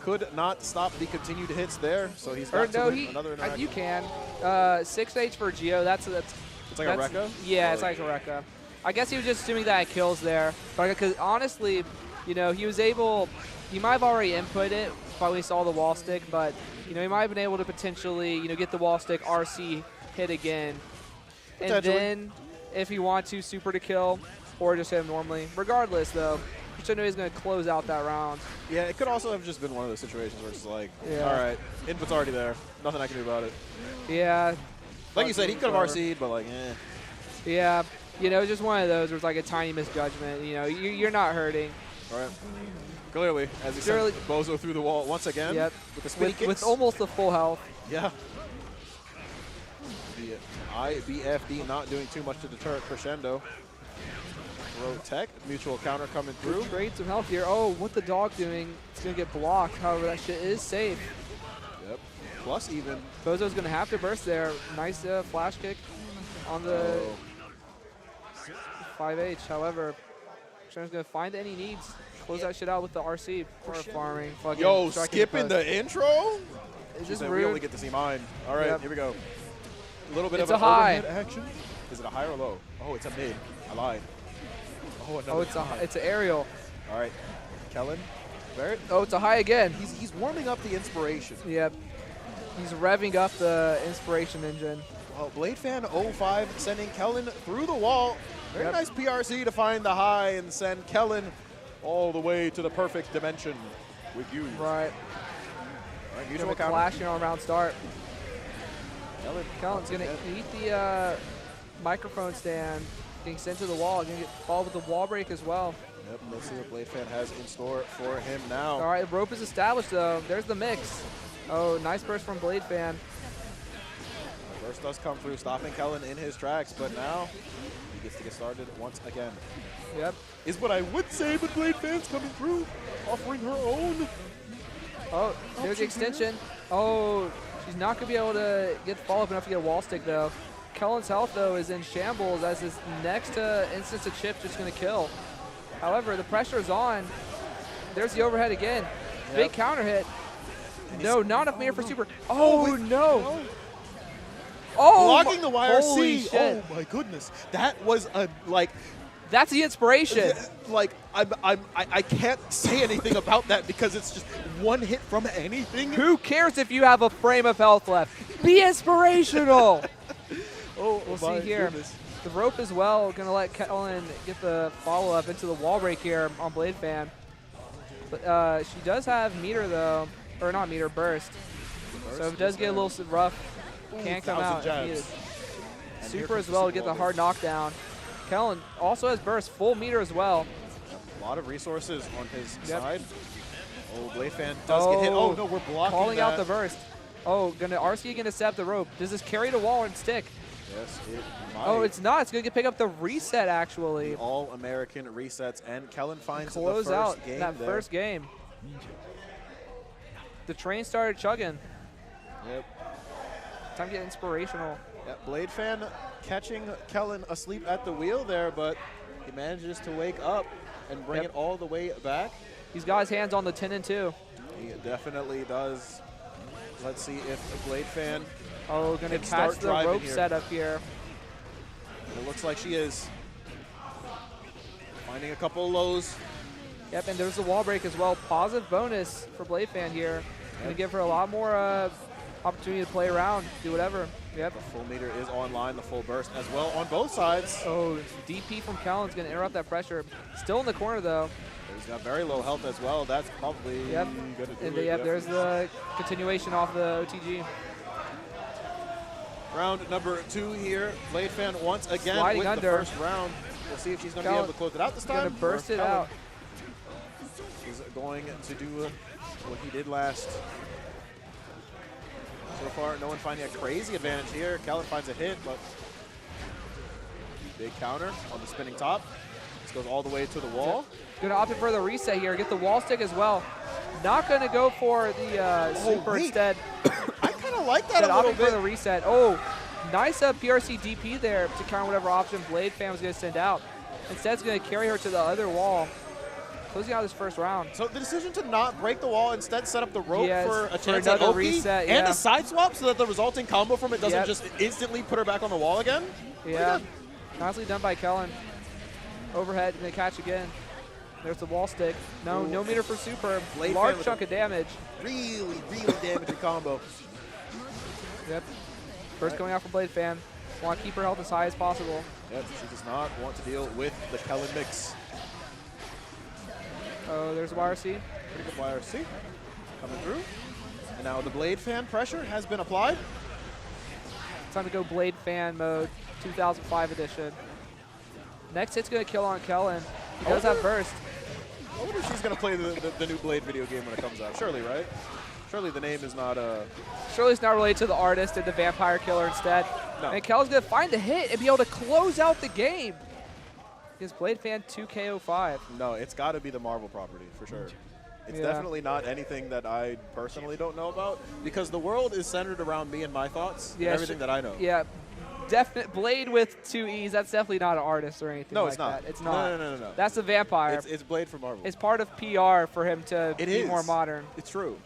Could not stop the continued hits there, so he's got to win another interaction. You can. 6H for Geo. That's It's like a Rekka? Yeah, it's like a Rekka. I guess he was just assuming that it kills there. Because honestly, you know, he was able, he might have already input it when we saw the wall stick, but, you know, he might have been able to potentially, you know, get the wall stick, RC, hit again. And then, if he wants to, super to kill, or just hit him normally. Regardless, though, Crescendo is going to close out that round. Yeah, it could also have just been one of those situations where it's like, Yeah. all right, input's already there. Nothing I can do about it. Yeah. Like you said, he could have RC'd, but like, eh. Yeah. You know, just one of those where it's like a tiny misjudgment. You know, you're not hurting. All right. Clearly, as he sent Bozo through the wall once again. Yep. With the spinny kicks. With almost the full health. Yeah. The IBFD not doing too much to deter Crescendo. Road tech, mutual counter coming through. Trade some health here. Oh, what the dog doing? It's going to get blocked. However, that shit is safe. Yep. Plus even. Bozo's going to have to burst there. Nice flash kick on the 5H. However, Crescendo's going to find any needs. Close that shit out with the RC for farming. Yo, skipping the intro? Is this We rude? only get to see mine. All right, here we go. A little bit It's of a an high. overhead action. Is it a high or low? Oh, it's a mid. I lied. Oh, Oh, it's an aerial. All right, Kellen. Barrett. Oh, it's a high again. He's warming up the inspiration. Yep. He's revving up the inspiration engine. Well, Blade Fan 05 sending Kellen through the wall. Very nice PRC to find the high and send Kellen all the way to the perfect dimension with you. Right. All right, mutual Gonna counter. clash on round start. Kellen's gonna eat the microphone stand, getting sent to the wall. Gonna get followed with the wall break as well. Yep, let's see what Blade Fan has in store for him now. All right, the rope is established though. There's the mix. Oh, nice burst from Blade Fan. Burst does come through, stopping Kellen in his tracks, but now he gets to get started once again. Yep. Is what I would say, but Blade Fan's coming through, offering her own. Oh, there's the extension. Oh, she's not going to be able to get follow-up enough to get a wall stick, though. Kellen's health, though, is in shambles as this next instance of Chipp just going to kill. However, the pressure is on. There's the overhead again. Yep. Big counter hit. No, not enough mirror for super. Oh, no. Oh, Blocking the YRC. Holy shit. Oh, my goodness. That was a, like... That's the inspiration. Like, I can't say anything about that because it's just one hit from anything. Who cares if you have a frame of health left? Be inspirational. Oh, We'll see here. Goodness. The rope as well, gonna let Kellen get the follow-up into the wall break here on Blade Fan. But she does have meter though, or not meter, burst. So if it does get a little rough, can come out if needed. Super as well to get the hard knockdown. Kellen also has burst, full meter as well. A lot of resources on his side. Oh, Blade Fan does get hit. Oh no, we're blocking calling that. out the burst. Oh, RC gonna set up the rope. Does this carry the wall and stick? Yes, it might. Oh, it's not. It's going to pick up the reset, actually. All-American resets, and Kellen finds close the first out game that there. first game. The train started chugging. Yep. Time to get inspirational. Yeah, Blade Fan catching Kellen asleep at the wheel there, but he manages to wake up and bring it all the way back. He's got his hands on the 10 and 2. He definitely does. Let's see if Blade Fan going to catch the rope setup here. It looks like she is finding a couple of lows. Yep, and there's the wall break as well. Positive bonus for Blade Fan here. Going to give her a lot more opportunity to play around, do whatever. Yep. The full meter is online, the full burst as well on both sides. Oh, DP from Kellen's going to interrupt that pressure. Still in the corner, though. He's got very low health as well. That's probably going to do it. There's the continuation off the OTG. Round number 2 here. Blade Fan once again Sliding with under. the first round. We'll see if she's going to be able to close it out this time. Going to burst it out. He's going to do what he did last. So far, no one finding a crazy advantage here. Kellen finds a hit, but big counter on the spinning top. This goes all the way to the wall. Going to opt in for the reset here. Get the wall stick as well. Not going to go for the super instead. I kind of like that a little bit. For the reset. Oh, nice PRC DP there to counter whatever option Blade Fan was going to send out. Instead, it's going to carry her to the other wall, closing out this first round. So the decision to not break the wall, instead set up the rope for a chance at another Oki reset, and a side swap so that the resulting combo from it doesn't Yep. just instantly put her back on the wall again. Yeah, nicely done by Kellen. Overhead, going to catch again. There's the wall stick. No meter for super. Blade Large Fan chunk of damage. Really damaging combo. Yep. First going out for Blade Fan. Want to keep her health as high as possible. Yep, she does not want to deal with the Kellen mix. Oh, there's a YRC. Pretty good YRC coming through. And now the Blade Fan pressure has been applied. Time to go Blade Fan mode, 2005 edition. Next hit's going to kill on Kellen. He does have burst. I wonder if she's going to play the new Blade video game when it comes out. Surely, right? Surely the name is not Surely it's not related to the artist and the vampire killer instead. No. And Kellen's going to find the hit and be able to close out the game. Against Blade Fan 2KO5. No, it's got to be the Marvel property for sure. It's Yeah. definitely not anything that I personally don't know about because the world is centered around me and my thoughts and everything that I know. Yeah, definite Blade with 2 E's. That's definitely not an artist or anything. No, like it's not. That. It's not. No. That's a vampire. It's Blade from Marvel. It's part of PR for him to be more modern. It's true.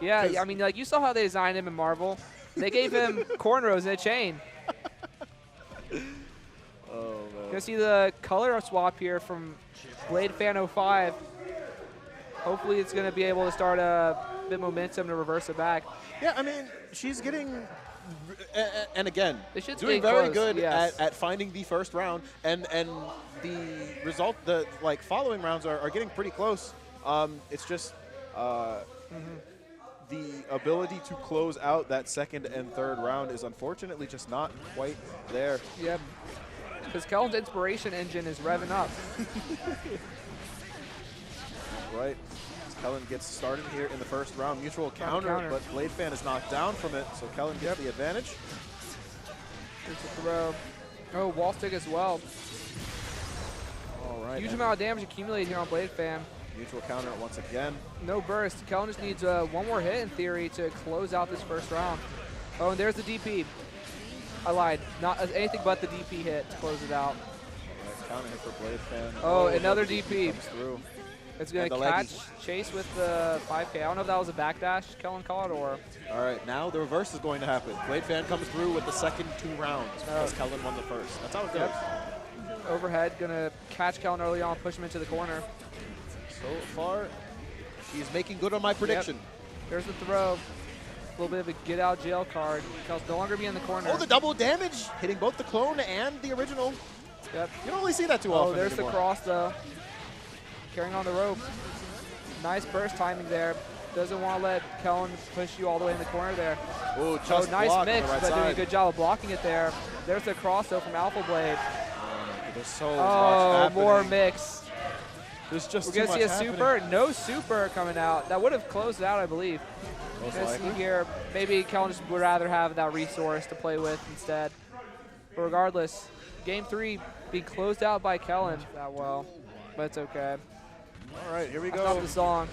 Yeah, I mean, like you saw how they designed him in Marvel. They gave him cornrows and a chain. Oh man. Gonna see the color swap here from Blade Fan 05. Hopefully, it's gonna be able to start a bit of momentum to reverse it back. Yeah, I mean, she's getting, and again, They should doing stay very close, good yes. at finding the first round, and the result, the following rounds are getting pretty close. It's just the ability to close out that second and third round is unfortunately just not quite there. Yep. Because Kellen's inspiration engine is revving up. Right. Kellen gets started here in the first round. Mutual counter, but Blade Fan is knocked down from it, so Kellen gets the advantage. Here's the throw. Oh, wall stick as well. All right. Huge amount of damage accumulated here on Blade Fan. Mutual counter once again. No burst. Kellen just needs one more hit in theory to close out this first round. Oh, and there's the DP. I lied. Not anything but the DP hit to close it out. Right, counter hit for Blade Fan. Oh, another DP. Comes through. It's going to catch, chase with the 5K. I don't know if that was a backdash Kellen caught or... All right, now the reverse is going to happen. Blade Fan comes through with the second 2 rounds because Kellen won the first. That's how it goes. Overhead, going to catch Kellen early on, push him into the corner. So far, she's making good on my prediction. There's the throw. A little bit of a get out jail card. Kel's no longer be in the corner. Oh, the double damage, hitting both the clone and the original. Yep. You don't really see that too Oh, often there's anymore. the cross though. Carrying on the rope. Nice burst timing there. Doesn't want to let Kellen push you all the way in the corner there. Oh, just nice blocked on mix, the right but doing a side. good job of blocking it there. There's the cross though from Alpha Blade. There's so much Oh, happening. more mix. There's just We're too going to see a much happening. super. No super coming out. That would have closed it out, I believe. Most Gonna see likely. here, maybe Kellen just would rather have that resource to play with instead. But regardless, game 3 being closed out by Kellen that well, but it's okay. All right, here we That's go. not the song.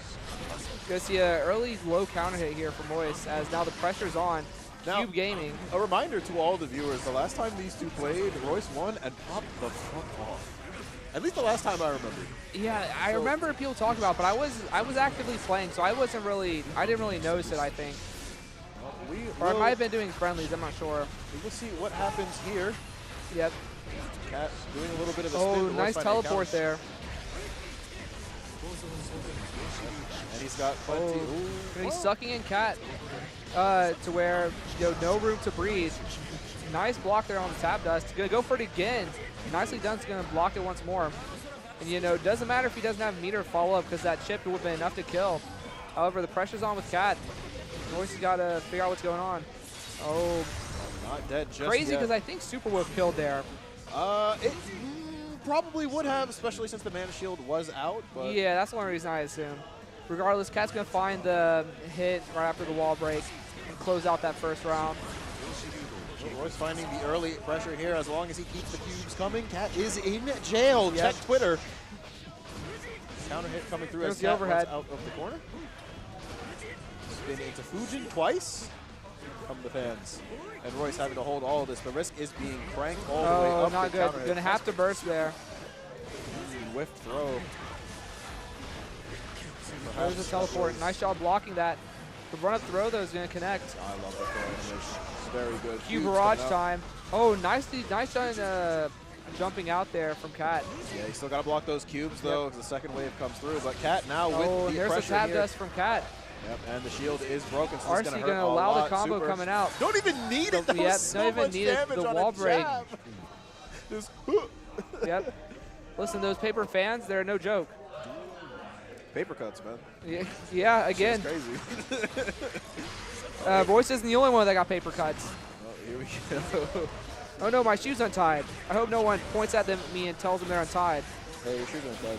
Gonna see an early low counter hit here from Royce as now the pressure's on. Now- Cube Gaming. A reminder to all the viewers, the last time these two played, Royce won and popped the fuck off. At least the last time I remember. Yeah, I So- remember people talking about, but I was actively playing, so I didn't really notice it. I think, or I might have been doing friendlies. I'm not sure. We will see what happens here. Yep. Cat doing a little bit of a Oh, spin. but Royce nice finding a teleport counter. there. And he's got plenty. Oh, Ooh. gonna be sucking in Cat to where no room to breathe. Nice block there on the tap dust. Gonna go for it again. Nicely done. He's gonna block it once more. And it doesn't matter if he doesn't have meter follow up because that chip would have been enough to kill. However, the pressure's on with Cat. Royce has got to figure out what's going on. Oh, Not dead just crazy yet. because I think Super would have killed there. It probably would have, especially since the mana shield was out. But Yeah, that's the only reason I assume. Regardless, Cat's gonna find the hit right after the wall break and close out that first round. Royce finding the early pressure here. As long as he keeps the cubes coming, Cat is in jail. Yep. Check Twitter. Counter hit coming through There's as the Cat overhead. runs out of the corner. Spin into Fujin twice from the fans. And Royce having to hold all of this. The risk is being cranked all the way Oh, up. not the good. counter hit. Gonna have to burst there. Whiff throw. There's a teleport. Nice job blocking that. The run up throw though is gonna connect. I love the throw animation. It's very good. Cube Cubes barrage coming out. time. Oh, nice done jumping out there from Cat. Yeah, you still got to block those cubes though, because the second wave comes through. But Cat now Oh, with and the there's the pressure tap here. dust from Cat. Yep, and the shield is broken, so RC it's going to gonna hurt a allow the lot. combo Super. coming out. Don't even need it. That Yep, was so don't even much need it. damage The on wall a break. jab. Just, Yep. Listen, those paper fans, they're no joke. paper cuts, man. Yeah, again. It's crazy. Royce isn't the only one that got paper cuts. Oh, here we go. Oh no, my shoe's untied. I hope no one points at me and tells them they're untied. Hey, your shoes are inside.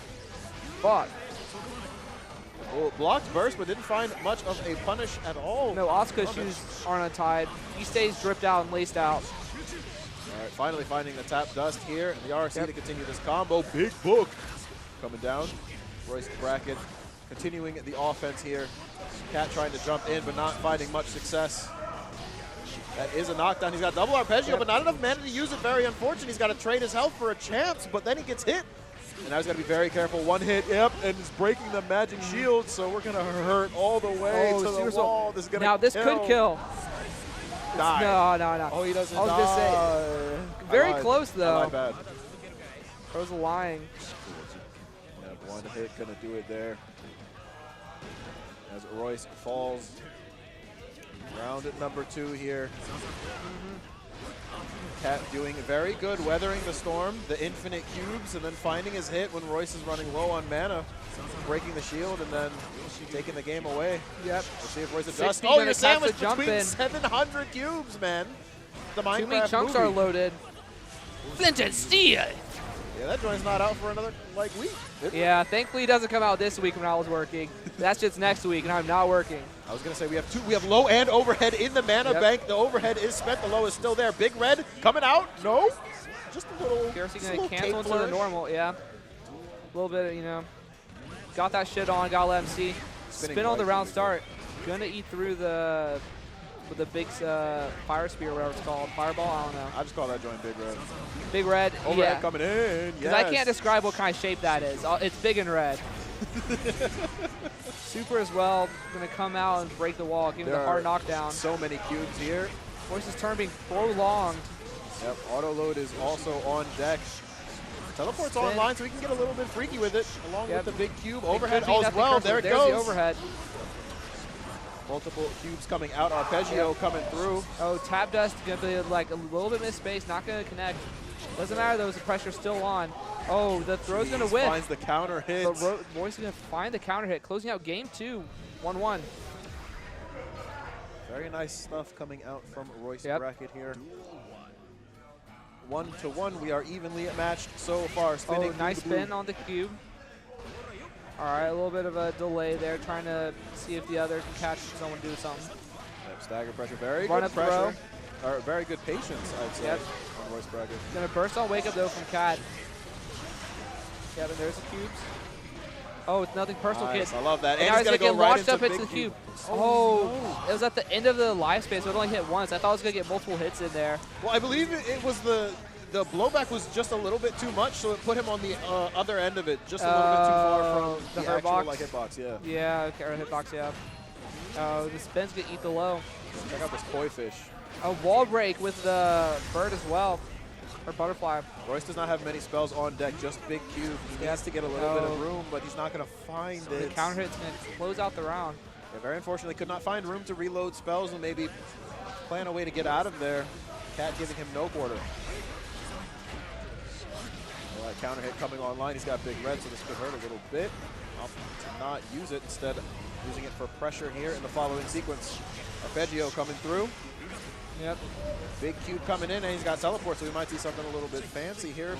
Fuck. Oh, blocked burst, but didn't find much of a punish at all. No, Asuka's shoes aren't untied. He stays dripped out and laced out. All right, finally finding the tap dust here, and the RC Yep. to continue this combo. Big book coming down. Royce bracket continuing the offense here. Cat trying to jump in, but not finding much success. That is a knockdown. He's got double arpeggio, Yep. but not enough mana to use it. Very unfortunate. He's got to trade his health for a chance, but then he gets hit. And now he's got to be very careful. One hit, yep, and he's breaking the magic shield, so we're going to hurt all the way to the seriously. wall. This is going to Now, this could kill. Die. No. Oh, he doesn't I was die. gonna say, very close, though. I lied bad. I was lying. Yeah, one hit gonna do it there. As Royce falls. Round at number 2 here. Cat doing very good, weathering the storm, the infinite cubes, and then finding his hit when Royce is running low on mana, breaking the shield, and then taking the game away. Yep. We'll see if Royce 60 adjusts. Oh, gonna you're catch the sandwiched jump between in. 700 cubes, man. The Minecraft Too many chunks movie. are loaded. Flint and steel. Yeah, that joint's not out for another, week. Yeah, thankfully it doesn't come out this week when I was working. That's just next week, and I'm not working. I was gonna say we have two. We have low and overhead in the mana Yep. bank. The overhead is spent. The low is still there. Big red coming out. No, just a little. Here's just a gonna little cancel cape into the flourish. normal, yeah. A little bit, got that shit on, gotta let him see. Spinning Spin on the right round through start. Gonna eat through the big fire spear, whatever it's called. Fireball, I don't know. I just call that joint big red. Big red, Overhead yeah. coming in. Because I can't describe what kind of shape that is. It's big and red. Super as well, gonna come out and break the wall, give him There the hard are knockdown. So many cubes here. Royce's turn being prolonged. Yep. Auto load is also on deck. Teleport's Spin. online, so we can get a little bit freaky with it, along Yep. with the big cube. It Overhead could be as nothing well. personal. There it There's goes. the overhead. Multiple cubes coming out. Arpeggio coming through. Oh, Tap Dust going to be like a little bit missed space, not going to connect. Doesn't matter though, the pressure's still on. Oh, the throw's going to whiff. Finds the counter hit. But Royce is going to find the counter hit, closing out game 2, 1-1. Very nice stuff coming out from Royce Bracket here. 1-1. We are evenly matched so far. Spinning nice spin on the cube. All right, a little bit of a delay there, trying to see if the other can catch someone do something. Yep, stagger pressure. Very Run good up pressure. Or very good patience, I'd say, on Royce Bracket. Gonna burst on wake up though from Cat. Yep, and there's the cubes. Oh, it's nothing personal, Nice, kid. I love that. And And now he's he's gonna gonna go get right launched up into into big the cube. Oh, it was at the end of the life space, so it only hit once. I thought it was gonna get multiple hits in there. Well, I believe it was the blowback was just a little bit too much, so it put him on the other end of it, just a little bit too far from the actual hitbox? like hitbox. Yeah. Yeah, okay, or hitbox, yeah. Oh, the spin's gonna eat the low. Check out this koi fish. A wall break with the bird as well, or butterfly. Royce does not have many spells on deck, just big cube. He has to get a little bit of room, but he's not going to find The it. counter hit's gonna close out the round. Yeah, very unfortunately, could not find room to reload spells and maybe plan a way to get out of there. Cat giving him no quarter. All right, counter hit coming online. He's got big red, so this could hurt a little bit. Opting to not use it, instead using it for pressure here in the following sequence. Arpeggio coming through. Yep. Big cube coming in, and he's got teleport, so we might see something a little bit fancy here.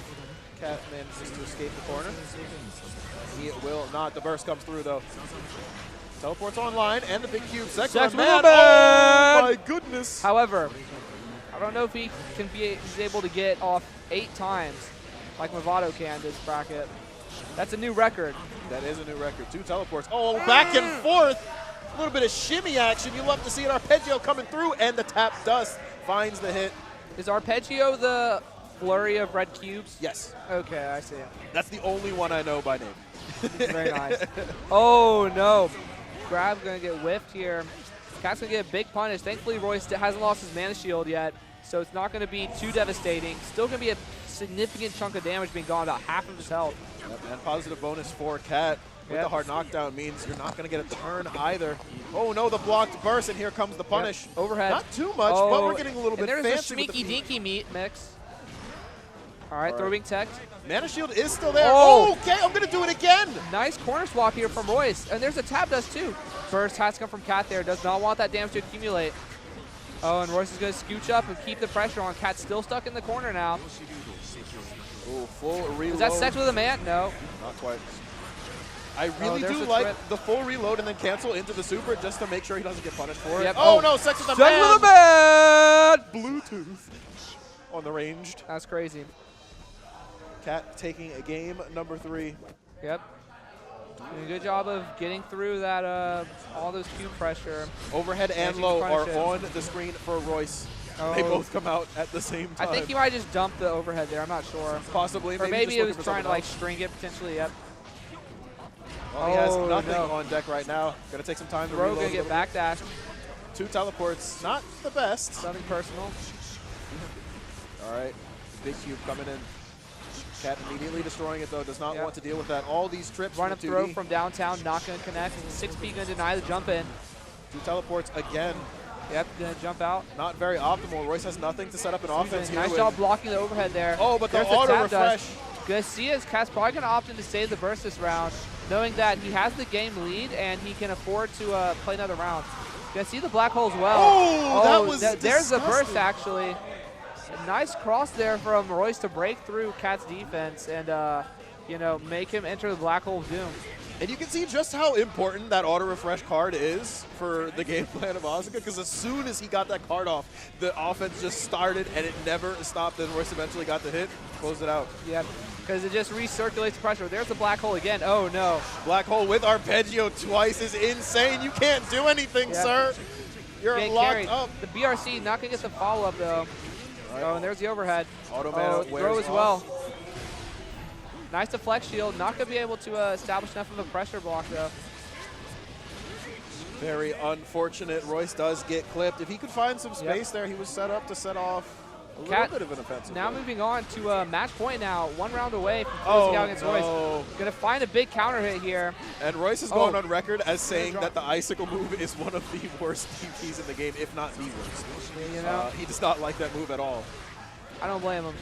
Cat manages to escape the corner. He will not. The burst comes through, though. Teleport's online, and the big cube. Sex Sex with with a a man. man! Oh, my goodness. However, I don't know if he's able to get off 8 times like Movado can this bracket. That's a new record. That is a new record. 2 teleports. Oh, back and forth. A little bit of shimmy action. You love to see it. Arpeggio coming through, and the tap dust finds the hit. Is Arpeggio the flurry of red cubes? Yes. Okay, I see. That's the only one I know by name. Very nice. Oh, no. Grab's going to get whiffed here. Cat's going to get a big punish. Thankfully, Royce hasn't lost his mana shield yet, so it's not going to be too devastating. Still going to be a significant chunk of damage being gone, about half of his health. Yep, and positive bonus for Cat. With the hard knockdown means you're not going to get a turn either. Oh no, the blocked burst, and here comes the punish. Yep. Overhead. Not too much, but we're getting a little bit there's fancy a with the sneaky dinky meat mix. All right, throw being teched. Mana shield is still there. Oh. Oh, okay, I'm going to do it again. Nice corner swap here from Royce. And there's a tap dust too. Burst has to come from Cat there. Does not want that damage to accumulate. Oh, and Royce is going to scooch up and keep the pressure on. Cat's still stuck in the corner now. Oh, full reload. Is that sex with a man? No. Not quite. I really do like the full reload and then cancel into the super just to make sure he doesn't get punished for it. Oh, no, sex with a man. Sex with a man! Bluetooth on the ranged. That's crazy. Cat taking a game number 3. Yep. Doing a good job of getting through that all those cube pressure. Overhead and low are on the screen for Royce. Oh. They both come out at the same time. I think he might just dump the overhead there. I'm not sure. Possibly. Or maybe it was trying to like string it potentially. Yep. Well, he has nothing on deck right now. Gonna take some time to reload. Gonna get backdashed. 2 teleports. Not the best. Nothing personal. All right. Big cube coming in. Cat immediately destroying it, though. Does not want to deal with that. All these trips. Run up throw from downtown. Not going to connect. 6P going to deny the jump in. 2 teleports again. Yep, going to jump out. Not very optimal. Royce has nothing to set up an offense here. Nice job blocking the overhead there. Oh, but the There's auto refresh. Good to see his Cat's probably going to opt in to save the burst this round, knowing that he has the game lead and he can afford to play another round. Gonna see the black hole as well. Oh, that was there's the burst actually. A nice cross there from Royce to break through Cat's defense and you know, make him enter the black hole of doom. And you can see just how important that auto refresh card is for the game plan of Asuka, because as soon as he got that card off, the offense just started and it never stopped. And Royce eventually got the hit, closed it out. Yep, because it just recirculates the pressure. There's the black hole again. Oh no. Black hole with Arpeggio twice is insane. You can't do anything, sir. You're locked up. The BRC not gonna get the follow up though. Right. Oh, and there's the overhead. Auto mana throw as off. well. Nice deflect shield. Not going to be able to establish enough of a pressure block, though. Very unfortunate. Royce does get clipped. If he could find some space there, he was set up to set off A little Cat bit of an offensive. now play. moving on to match point now. 1 round away from closing out against Royce. Going to find a big counter hit here. And Royce has gone on record as saying that the icicle move is one of the worst DPs in the game, if not the worst. You know, He does not like that move at all. I don't blame him.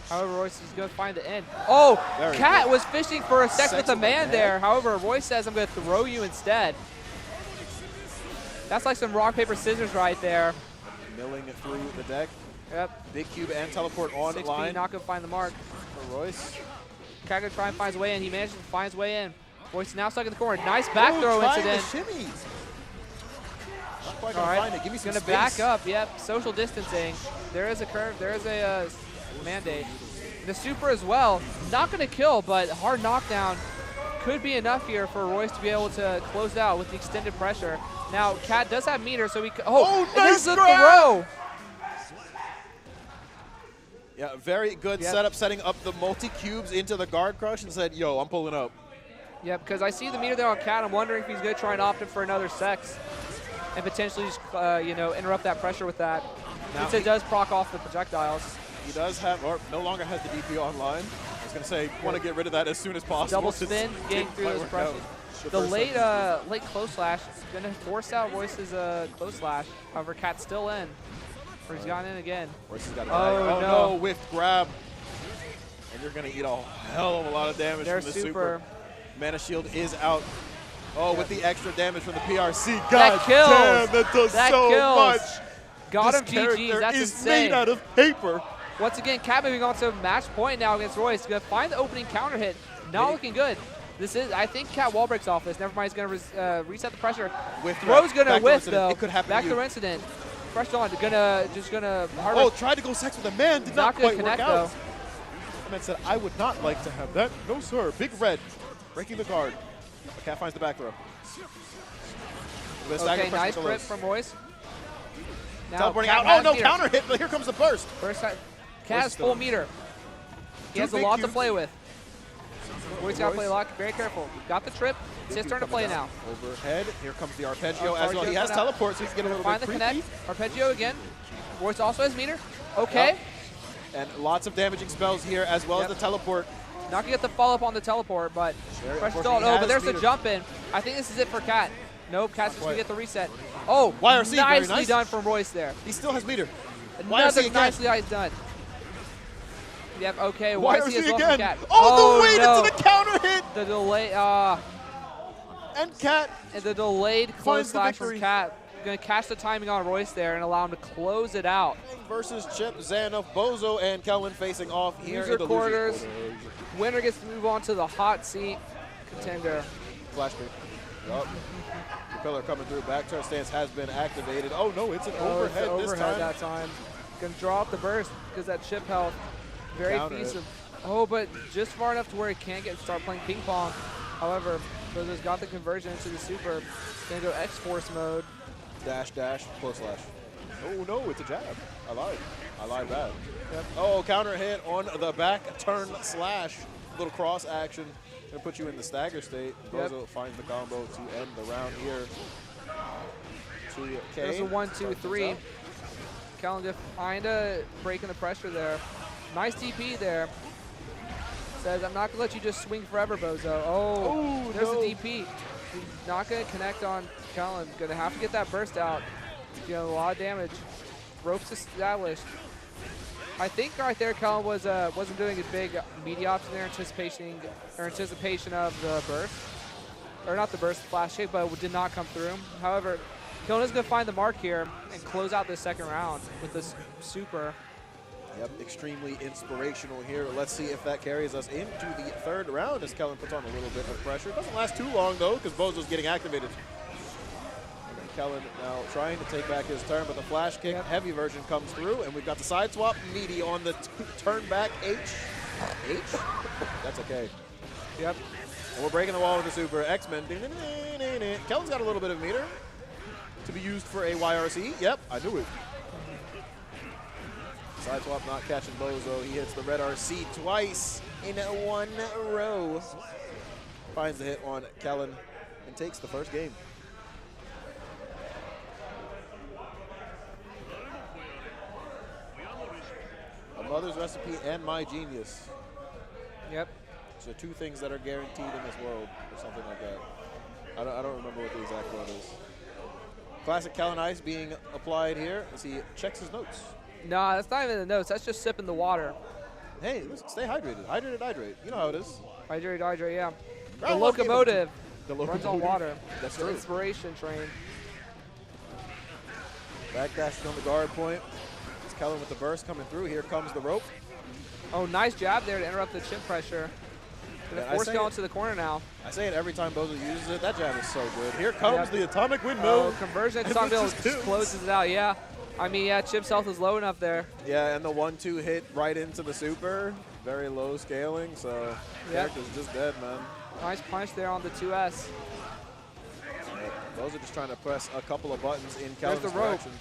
However, Royce is going to find the end. Oh, Very Cat good. was fishing for a sex with a with a man man? there. However, Royce says, I'm going to throw you instead. That's like some rock, paper, scissors right there. Milling through the deck. Yep. Big cube and teleport on 6P line not going to find the mark. for Royce. Cat going to try and find his way in. He manages to find his way in. Royce now stuck in the corner. Nice back throw trying incident. the shimmies. Not quite All gonna right, find it. Give me some gonna space. back up. Yep, social distancing. There is a curve. There is a mandate. The super as well. Not gonna kill, but hard knockdown could be enough here for Royce to be able to close it out with the extended pressure. Now, Cat does have meter, so he. And nice this is the grab! throw. Yeah, very good Yep. setup, setting up the multi-cubes into the guard crush and said, yo, I'm pulling up. Yep, because I see the meter there on Cat. I'm wondering if he's gonna try and opt in for another sex and potentially just interrupt that pressure with that. Now Since it does proc off the projectiles. He does have, or no longer has the DP online. I was going to say, want to get rid of that as soon as possible. Double since spin, getting didn't through quite those work pressures. out The first late time. late close slash is going to force out Royce's close slash. However, Cat's still in. Or he's gotten in again. Royce has got a Oh, bag. no. no, whiffed grab. And you're going to eat a hell of a lot of damage Their from the super. Mana shield is out. Oh, with the extra damage from the PRC. God That kills. damn, that does That so kills. much. Got This him GG's. character That's is insane. made out of paper. Once again, Cat moving on to match point now against Royce. Going to find the opening counter hit. Not looking good. This is, I think Cat wall breaks off this. Never mind, he's going to reset the pressure. With Throw's going to backdoor whiff, incident. though. It could happen to Backdoor you. incident. Fresh on. Just going to hard Oh, tried to go sex with a man. Did not gonna quite work connect, out. though. The man said, I would not like to have that. No, sir. Big red. Breaking the guard. But Cat finds the back throw. With a stagger Okay, pressure nice with the grip lows. from Royce. Now Teleporting Cat out. has Oh, no, meter. counter hit, but here comes the burst. First time. Royce Cat has still full in. meter. He Two has a big lot to cubes. play with. Royce got to play a Royce. lot. Very careful. Got the trip. It's his turn to play now. Overhead. Here comes the arpeggio as Arpeggio well. He has coming out. teleport, so he can get a little Find bit the creepy. connect. Arpeggio again. Royce also has meter. Okay. Yep. And lots of damaging spells here, as well Yep. as the teleport. Not going to get the follow-up on the teleport, but Very pressure unfortunate. stalled. He Oh, has but there's the meter. jump in. I think this is it for Cat. Nope, Cat's just going quite. to get the reset. Oh, YRC, very nicely nice. done from Royce there. He still has meter. Another again. nicely done. Yep, okay. YRC YRC as well again. from Cat. Oh, the weight no. into the counter hit. The delay, And Cat and the delayed Finds close the slash from victory. Cat. Going to catch the timing on Royce there and allow him to close it out. versus Chipp, Xanoff, Bozo, and Kellan facing off here Loser in the quarters. losers quarters. Winner gets to move on to the hot seat contender. Flash kick. Yup. Propeller coming through. Back turn stance has been activated. Oh no, it's an Oh, it's overhead, the this overhead time. that time. Going to draw up the burst because that chip health. Very Counter it. feasible. Oh, but just far enough to where he can't start playing ping pong. However, Bozo's got the conversion into the super. Going to go X-Force mode. Dash, dash, close slash. Oh no, it's a jab. I lied. I lied bad. Yep. Oh, counter hit on the back turn slash. Little cross action. Gonna put you in the stagger state. Yep. Bozo finds the combo to end the round here. 2K. There's a 1, 2, 3. Kellan just kind of breaking the pressure there. Nice DP there. Says, I'm not going to let you just swing forever, Bozo. Oh, there's no. the DP. He's not going to connect on Kellan. Going to have to get that burst out. You know, a lot of damage. Ropes established. I think right there, Kellan wasn't doing a big media option there, anticipation of the burst. Or not the burst, the flash kick, but it did not come through. However, Kellan is going to find the mark here and close out this second round with this super. Yep, extremely inspirational here. Let's see if that carries us into the third round as Kellan puts on a little bit of pressure. It doesn't last too long, though, because Bozo's getting activated. And then Kellan now trying to take back his turn, but the flash kick heavy version comes through, and we've got the side swap meaty on the turn back H. H? That's okay. Yep. And we're breaking the wall with the super. X-Men. Kellan's got a little bit of meter to be used for a YRC. Yep, I knew it. Side swap not catching Bozo. He hits the red RC twice in one row. Finds the hit on Kellan and takes the first game. My mother's recipe and my genius. Yep. So 2 things that are guaranteed in this world, or something like that. I don't remember what the exact quote is. Classic Kellan Ice being applied here as he checks his notes. Nah, that's not even the notes. That's just sipping the water. Hey, listen, stay hydrated. Hydrate. You know how it is. Hydrate, yeah. The Round one, game number locomotive The runs on water. That's The true. inspiration train. Backdash on the guard point. It's Kellan with the burst coming through. Here comes the rope. Oh, nice jab there to interrupt the chin pressure. Gonna Yeah, I force say going it. to the corner now. I say it every time Bozo uses it. That jab is so good. Here comes Yep. the atomic Oh, windmill. conversion. And Doraville it's just just closes it out. Yeah. I mean, yeah, Chipp's health is low enough there. Yeah, and the 1-2 hit right into the super. Very low scaling, so Yep. character's just dead, man. Nice punch there on the 2S. Those are just trying to press a couple of buttons in There's Kellan's the rope. direction.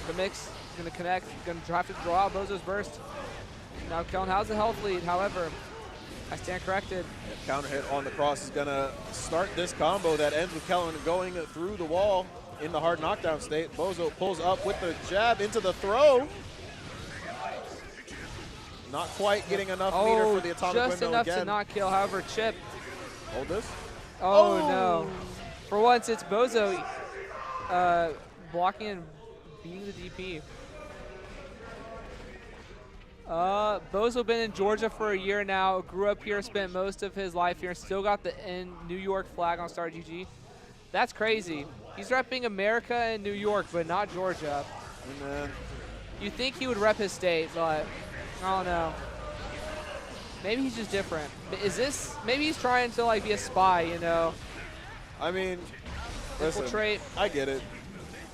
The mix is going to connect. Going to have to draw out Bozo's burst. Now Kellan has a health lead. However, I stand corrected. Counter hit on the cross is going to start this combo that ends with Kellan going through the wall in the hard knockdown state. Bozo pulls up with the jab into the throw. Not quite getting enough meter for the atomic just windmill enough again. to not kill. However, Chipp. Hold this. Oh, no. For once, it's Bozo blocking and beating the DP. Bozo been in Georgia for a year now. Grew up here, spent most of his life here. Still got the New York flag on Star GG. That's crazy. He's repping America and New York, but not Georgia. And then You think he would rep his state, but I don't know. Maybe he's just different. Is this, maybe he's trying to like be a spy, you know? I mean, listen, Infiltrate. I get it.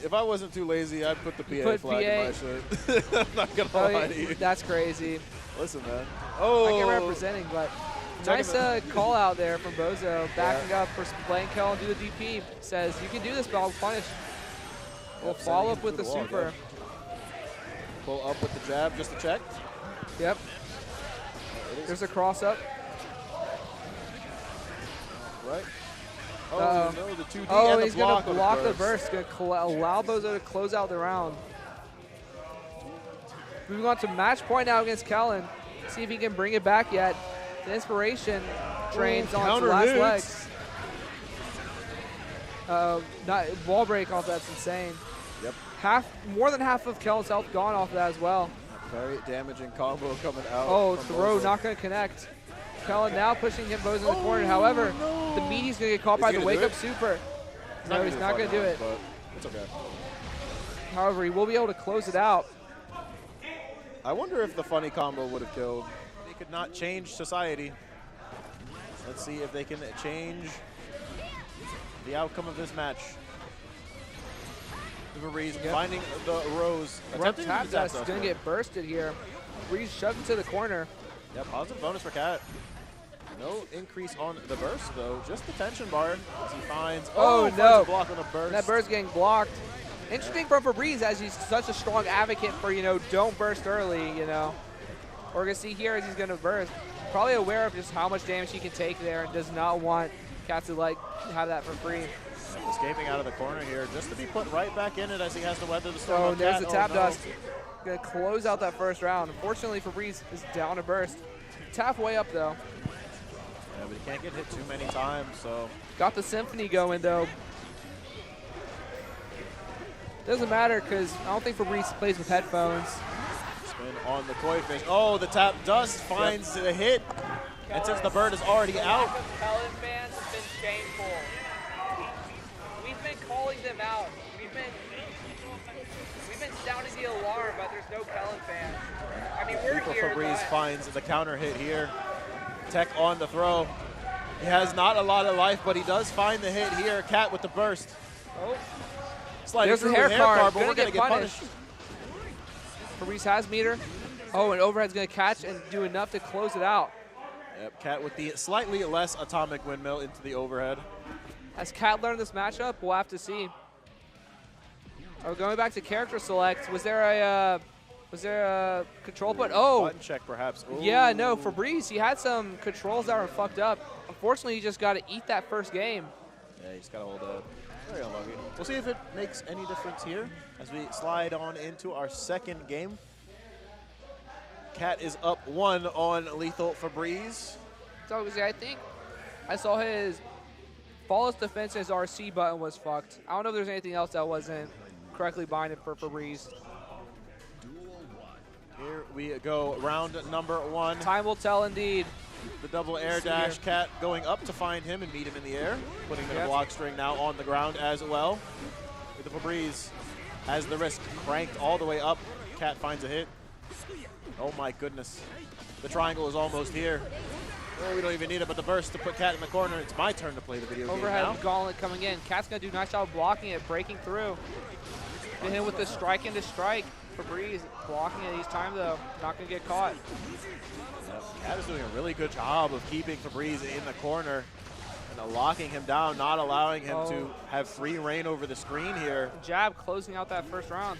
If I wasn't too lazy, I'd put the PA put flag in my shit. I'm not gonna Oh, lie to you. that's crazy. Listen, man. I Oh, get representing, but Checking nice call out there from Bozo. Backing up for playing Kel and do the DP. Says, you can do this, but I'll punish. We'll Yep, follow sending up with him the through the wall, super. pull up with the jab just to check. Yep. There's a cross up. Right. Oh, Uh-oh. no, the 2D Oh, and the he's going to block block on the burst. Going to allow Bozo to close out the round. Moving on to match point now against Kellan. See if he can bring it back yet. The inspiration trains on his counter last hits. legs. Not wall break off that's insane. Yep. More than half of Kellan's health gone off of that as well. Very damaging combo coming out. Oh, from throw Bozo. not going to connect. Kellan now pushing him Bozo in the corner. However, the meaty's going to get caught Is by he the gonna do wake up it? super. No, he's not going to do it. But it's okay. However, he will be able to close it out. I wonder if the funny combo would have killed. They could not change society. Let's see if they can change the outcome of this match. Febreze finding the rose. Rep Attempting tap the dust is going to get bursted here. Breeze shoved into the corner. Yeah, positive bonus for Cat. No increase on the burst, though. Just the tension bar as he finds. Oh, finds no. a block on the burst. That burst getting blocked. Interesting from Febreeze as he's such a strong advocate for, you know, don't burst early, you know. We're going to see here as he's going to burst. Probably aware of just how much damage he can take there and does not want Cat to, like, have that for free. Escaping out of the corner here just to be put right back in it as he has to weather the storm. Oh, on there's Cat. the tap no. dust. Going to close out that first round. Unfortunately, Febreeze is down a burst. It's halfway up, though. Yeah, but he can't get hit too many times, so. Got the symphony going, though. Doesn't matter because I don't think Febreeze plays with headphones. Spin on the koi fish. Oh, the tap dust finds the hit. And since the bird is already out, Kellan fans have been shameful. We've been calling them out. We've been sounding the alarm, but there's no Kellan fans. I mean, we're Keeper here, Febreze but finds the counter hit here. Tech on the throw. He has not a lot of life, but he does find the hit here. Cat with the burst. oh, Sliding there's through the hair with card. but Gonna we're going to get get punished. Febreeze has meter. Oh, and overhead's going to catch and do enough to close it out. Yep, Cat with the slightly less atomic windmill into the overhead. Has Cat learned this matchup? We'll have to see. Oh, going back to character select, was there a control button? Oh, Button check perhaps. Ooh. yeah, no, Febreeze, he had some controls that were fucked up. Unfortunately, he just got to eat that first game. Yeah, he's got to hold up. Very unlucky. We'll see if it makes any difference here as we slide on into our second game. Cat is up 1 on Lethal Febreeze. So I think I saw his flawless defense and his RC button was fucked. I don't know if there's anything else that wasn't correctly binded for Febreeze. Here we go, round number 1. Time will tell indeed. The double air dash, Cat going up to find him and meet him in the air, putting him in a block string now on the ground as well. The Febreeze has the wrist cranked all the way up. Cat finds a hit. Oh my goodness. The triangle is almost here. Oh, we don't even need it, but the burst to put Cat in the corner. It's my turn to play the video Overhead game now. gauntlet coming in. Cat's going to do a nice job blocking it, breaking through. Get him with the strike into strike. Febreeze blocking it each time, though. Not going to get caught. Yep. Cat is doing a really good job of keeping Febreeze in the corner and locking him down, not allowing him to have free reign over the screen here. Jab closing out that first round.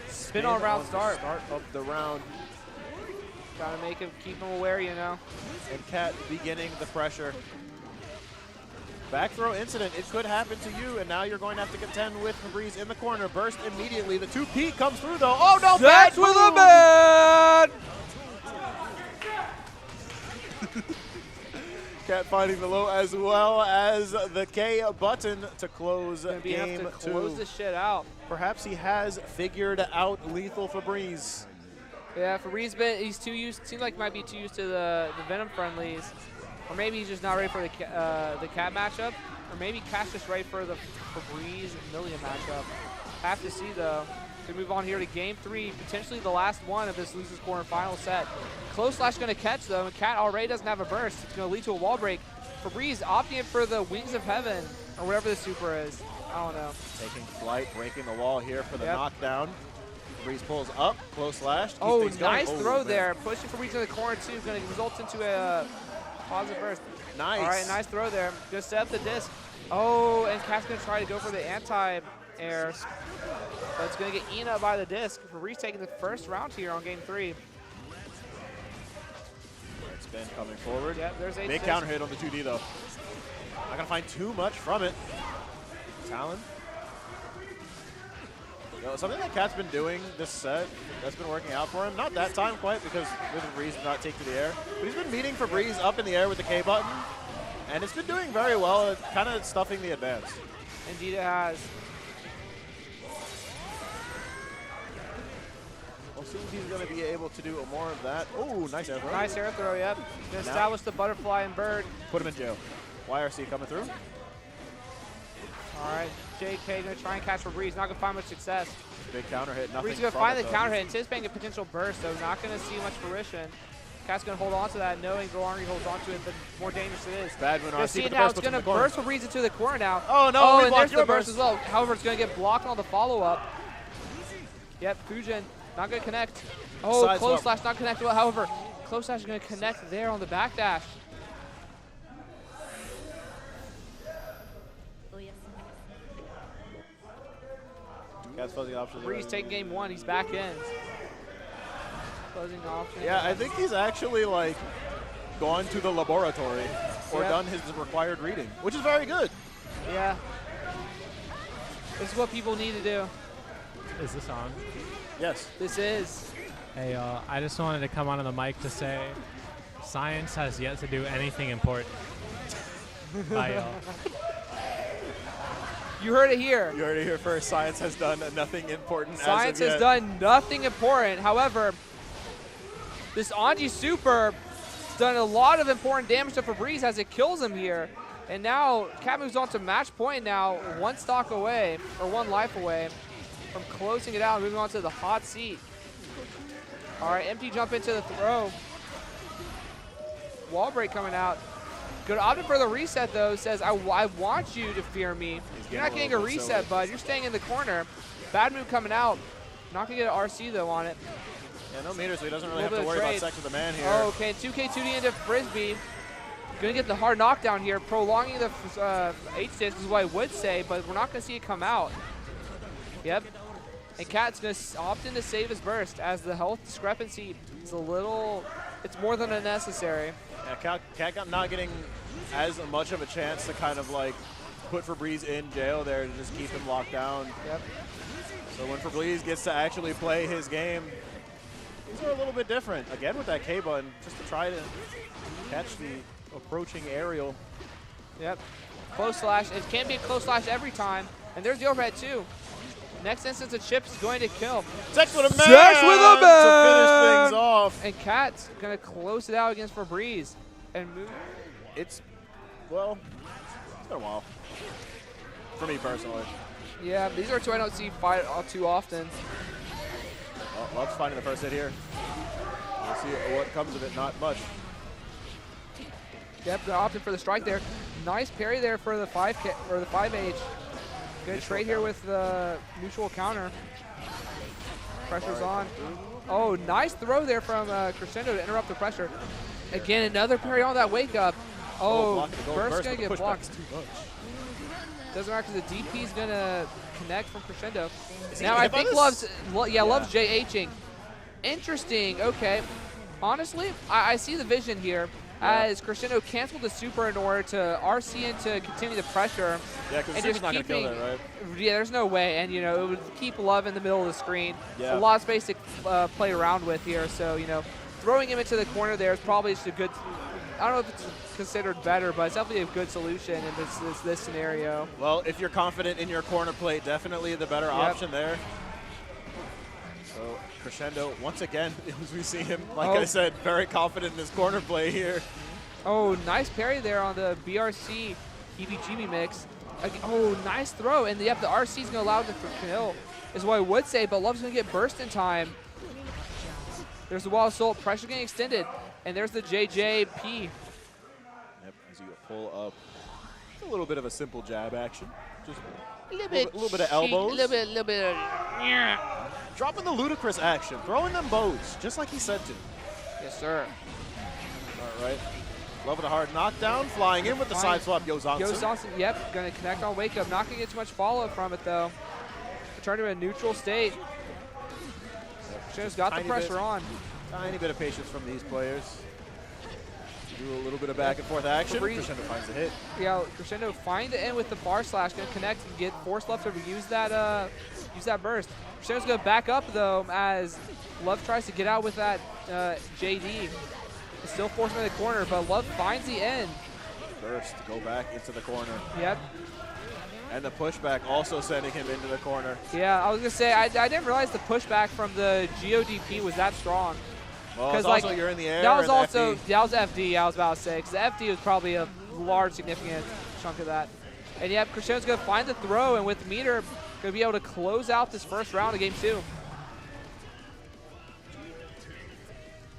Spin on round start. Start of the round. Gotta make him, keep him aware, you know. And Cat beginning the pressure. Back throw incident, it could happen to you, and now you're going to have to contend with Febreeze in the corner. Burst immediately, the 2P comes through though. Oh no, that's with a man! Cat finding the low as well as the K button to close game to 2. close this shit out. Perhaps he has figured out Lethal Febreeze. Yeah, Febreeze he's too used. Seems like he might be too used to the Venom friendlies, or maybe he's just not ready for the Cat matchup, or maybe Cat's just ready for the Febreeze Millia matchup. Have to see though. We move on here to game 3, potentially the last one of this losers corner final set. Close slash going to catch though, and Cat already doesn't have a burst. It's going to lead to a wall break. Febreeze opting in for the Wings of Heaven, or whatever the super is. I don't know. Taking flight, breaking the wall here for the knockdown. Febreeze pulls up, close slash. Oh, nice throw there. Pushing Febreeze in the corner too, going to result into a positive burst. Nice. All right, nice throw there. Just set up the disc. Oh, and Cat's going to try to go for the anti-air. But it's going to get eaten up by the disc. Febreeze taking the first round here on game 3. Spin coming forward. Yep, there's a big counter hit on the 2D though. Not going to find too much from it. Talon. Something that Cat's been doing this set that's been working out for him. Not that time quite because Febreeze did not take to the air. But he's been meeting Febreeze up in the air with the K button. And it's been doing very well at kind of stuffing the advance. Indeed it has. We'll see if he's going to be able to do more of that. Oh, nice air throw. Nice air throw, yep. Going to establish the butterfly and bird. Put him in jail. YRC coming through. All right, JK going to try and catch Febreeze. Not going to find much success. Big counter hit, nothing. Febreeze going to find the counter hit, anticipating a potential burst, so not going to see much fruition. Cat's going to hold on to that, knowing the longer he holds on to it, the more dangerous it is. Bad when RC, see it now, it's going to burst Febreeze into the corner now. Oh, no, oh, and there's the burst as well. However, it's going to get blocked on the follow-up. Yep, Fujin not going to connect. Oh, Side close swap. slash not connect well. However, close slash is going to connect there on the back dash. Cat's fuzzy options. Febreeze taking game 1. He's back in. Closing option. Yeah, I think he's actually like gone to the laboratory or done his required reading, which is very good. Yeah. This is what people need to do. Is this on? Yes. This is. Hey, I just wanted to come on the mic to say science has yet to do anything important. Bye, y'all. You heard it here. You heard it here first. Science has done nothing important. Science as of has yet. done nothing important. However, this Anji super has done a lot of important damage to Febreeze as it kills him here. And now Cat moves on to match point now, 1 stock away, or 1 life away from closing it out and moving on to the hot seat. All right, empty jump into the throw. Wall break coming out. Good option for the reset though, says I want you to fear me. You're not getting a reset, bud. You're staying in the corner. Bad move coming out. Not gonna get an RC though on it. Yeah, no meter, so he doesn't really have to worry about sex with the man here. Oh, okay, 2K 2D into Frisbee. Gonna get the hard knockdown here, prolonging the H-disc is what I would say, but we're not gonna see it come out. Yep. And Cat's gonna opt in to save his burst as the health discrepancy is a little, it's more than unnecessary. Yeah, Cat not getting as much of a chance to kind of like put Febreeze in jail there to just keep him locked down. Yep. So when Febreeze gets to actually play his game, these are a little bit different. Again with that K button, just to try to catch the approaching aerial. Yep. Close slash. It can't be a close slash every time. And there's the overhead too. Next instance, the Chipp is going to kill. Sex with a man! Sex with a man! To finish things off. And Cat's going to close it out against Febreeze and move. Well, it's been a while. For me personally. Yeah, these are two I don't see fight all too often. Well, Love's finding the first hit here. We'll see what comes of it. Not much. Yep, they're opting for the strike there. Nice parry there for the 5K or the 5H. Good trade here with the mutual counter. Pressure's on. Oh, nice throw there from Crescendo to interrupt the pressure. Again, another parry on that wake up. Oh, burst gonna get blocked. Doesn't matter because the DP is gonna connect from Crescendo. Now I think Love's JHing. Interesting. Okay. Honestly, I see the vision here. As Crescendo canceled the super in order to RC in to continue the pressure. Yeah, because Super's not going to kill that, right? Yeah, there's no way. And, you know, it would keep Love in the middle of the screen. Yeah. A lot of space to play around with here. So, you know, throwing him into the corner there is probably just a good, I don't know if it's considered better, but it's definitely a good solution in this scenario. Well, if you're confident in your corner play, definitely the better option there. So Crescendo, once again, as we see him, like I said, very confident in his corner play here. Oh, nice parry there on the BRC EBGB mix. Oh, nice throw. And yep, the RC is going to allow him to kill, is what I would say, but Love's going to get burst in time. There's the Wall Assault, pressure getting extended, and there's the JJP. Yep, as you pull up, it's a little bit of a simple jab action. Just a little bit of elbows. A little bit of, dropping the ludicrous action, throwing them bows, just like he said to. Yes, sir. All right. Love with a hard knockdown, flying in with the side swap, Yozanson, yep, going to connect on wake up. Not going to get too much follow-up from it, though. Return to a neutral state. Crescendo's got the pressure on. Tiny bit of patience from these players. Do a little bit of back and forth action. Crescendo finds the hit. Yeah, Crescendo find the end with the bar slash, going to connect and get force left over. Use that burst. Crescendo's going to back up though as Love tries to get out with that JD. It's still forced by the corner, but Love finds the end. Burst to go back into the corner. Yep. And the pushback also sending him into the corner. Yeah, I was going to say, I didn't realize the pushback from the GODP was that strong. Well, it's like, also you're in the air. That was also FD. that was FD. I was about to say because the FD was probably a large, significant chunk of that. And yep, Crescendo's gonna find the throw, and with meter, gonna be able to close out this first round of game 2.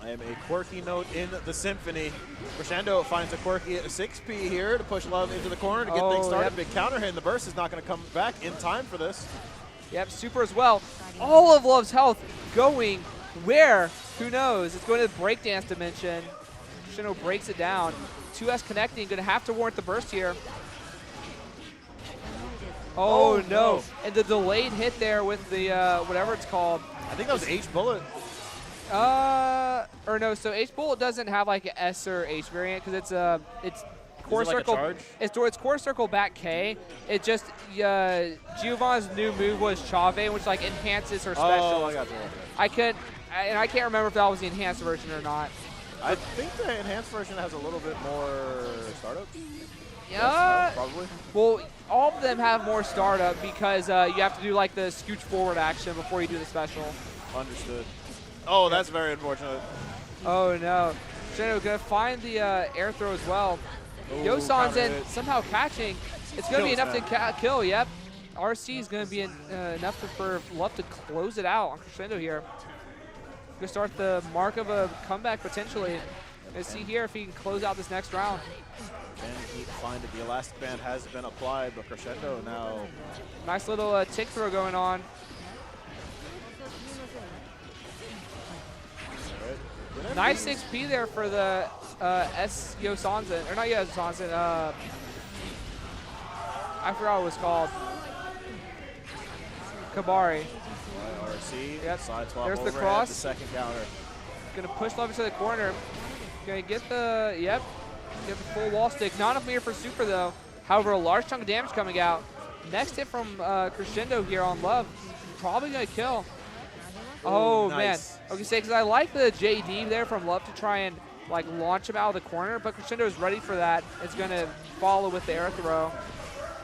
I am a quirky note in the symphony. Crescendo finds a quirky 6P here to push Love into the corner to get things started. Yep. Big counter hit, and the burst is not going to come back in time for this. Yep, super as well. All of Love's health going where? Who knows? It's going to the breakdance dimension. Crescendo breaks it down. 2S connecting, going to have to warrant the burst here. Oh, no. And the delayed hit there with the whatever it's called. I think that was H bullet. Or no, so H bullet doesn't have like an S or H variant because it's core circle. It's core circle back K. It just Giovanna's new move was Chave, which like enhances her special. Oh, I got you. I can't remember if that was the enhanced version or not. I think the enhanced version has a little bit more startup. Yeah, yes, no, probably. Well, all of them have more startup because you have to do like the scooch forward action before you do the special. Understood. Oh, that's very unfortunate. Oh no. Crescendo gonna find the air throw as well. Yosan's in somehow catching. It's gonna be enough to kill, yep. RC is gonna be enough for Love to close it out on Crescendo here. Gonna start the mark of a comeback potentially. Let's see here if he can close out this next round. Can he find it? The elastic band has been applied, but Crescendo now. Nice little tick throw going on. Nice 6P there for the S Yosanzen, or not Yosanzen, I forgot what it was called. Kabari. RC, yep. side swap. There's the overhead, cross. The second counter. Gonna push Love into the corner. Gonna get the, get the full wall stick. Not enough meter for super though. However, a large chunk of damage coming out. Next hit from Crescendo here on Love. probably going to kill. Oh, nice. man. Okay, say, because I like the JD there from Love to try and like launch him out of the corner, but Crescendo is ready for that. It's going to follow with the air throw.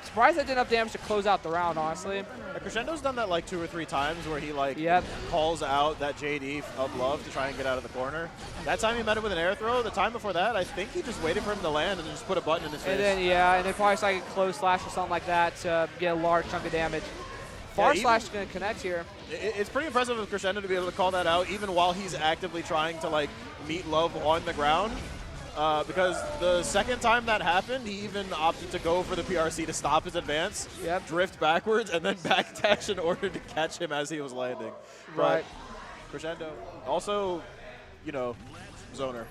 Surprised that did enough damage to close out the round, honestly. Yeah, Crescendo's done that like 2 or 3 times where he like Yep. calls out that JD of Love to try and get out of the corner. That time he met him with an air throw. The time before that, I think he just waited for him to land and then just put a button in his face. And then, yeah, and then probably just like a close slash or something like that to get a large chunk of damage. Far slash is going to connect here. It's pretty impressive of Crescendo to be able to call that out even while he's actively trying to like meet Love on the ground. Because the second time that happened, he even opted to go for the PRC to stop his advance, drift backwards, and then backdash in order to catch him as he was landing. Right. But Crescendo, also, you know, zoner.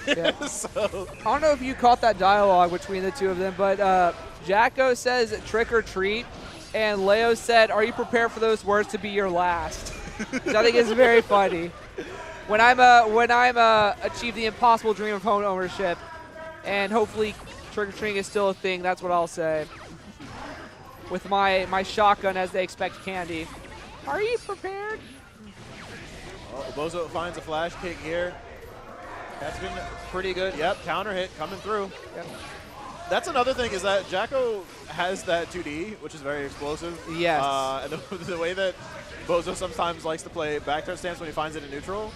Yeah. So I don't know if you caught that dialogue between the two of them, but Jacko says trick or treat, and Leo said, "Are you prepared for those words to be your last?" Which I think is very funny. When I'm achieve the impossible dream of home ownership, and hopefully trick or treating is still a thing, that's what I'll say. With my shotgun as they expect candy. Are you prepared? oh, Bozo finds a flash kick here. That's been pretty good. Yep, counter hit coming through. Yep. That's another thing is that Jacko has that 2D, which is very explosive. Yes. And the way that Bozo sometimes likes to play back turn stance when he finds it in neutral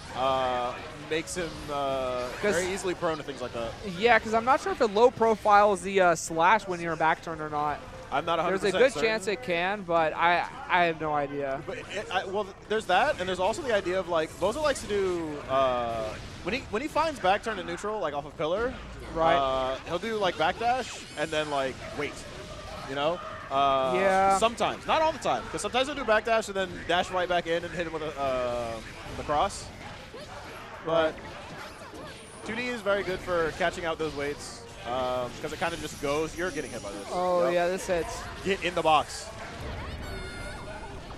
makes him very easily prone to things like that. Yeah, because I'm not sure if it low profiles the slash when you're a back turn or not. I'm not 100% There's a good certain. chance it can, but I have no idea. But well, there's that, and there's also the idea of like Bozo likes to do when he finds back turn to neutral like off of pillar, Right. He'll do like backdash and then like wait, you know. Yeah. Sometimes, not all the time, because sometimes he'll do backdash and then dash right back in and hit him with the cross. But 2D is very good for catching out those weights because it kind of just goes. You're getting hit by this. Oh, Yep. yeah, this hits. Get in the box.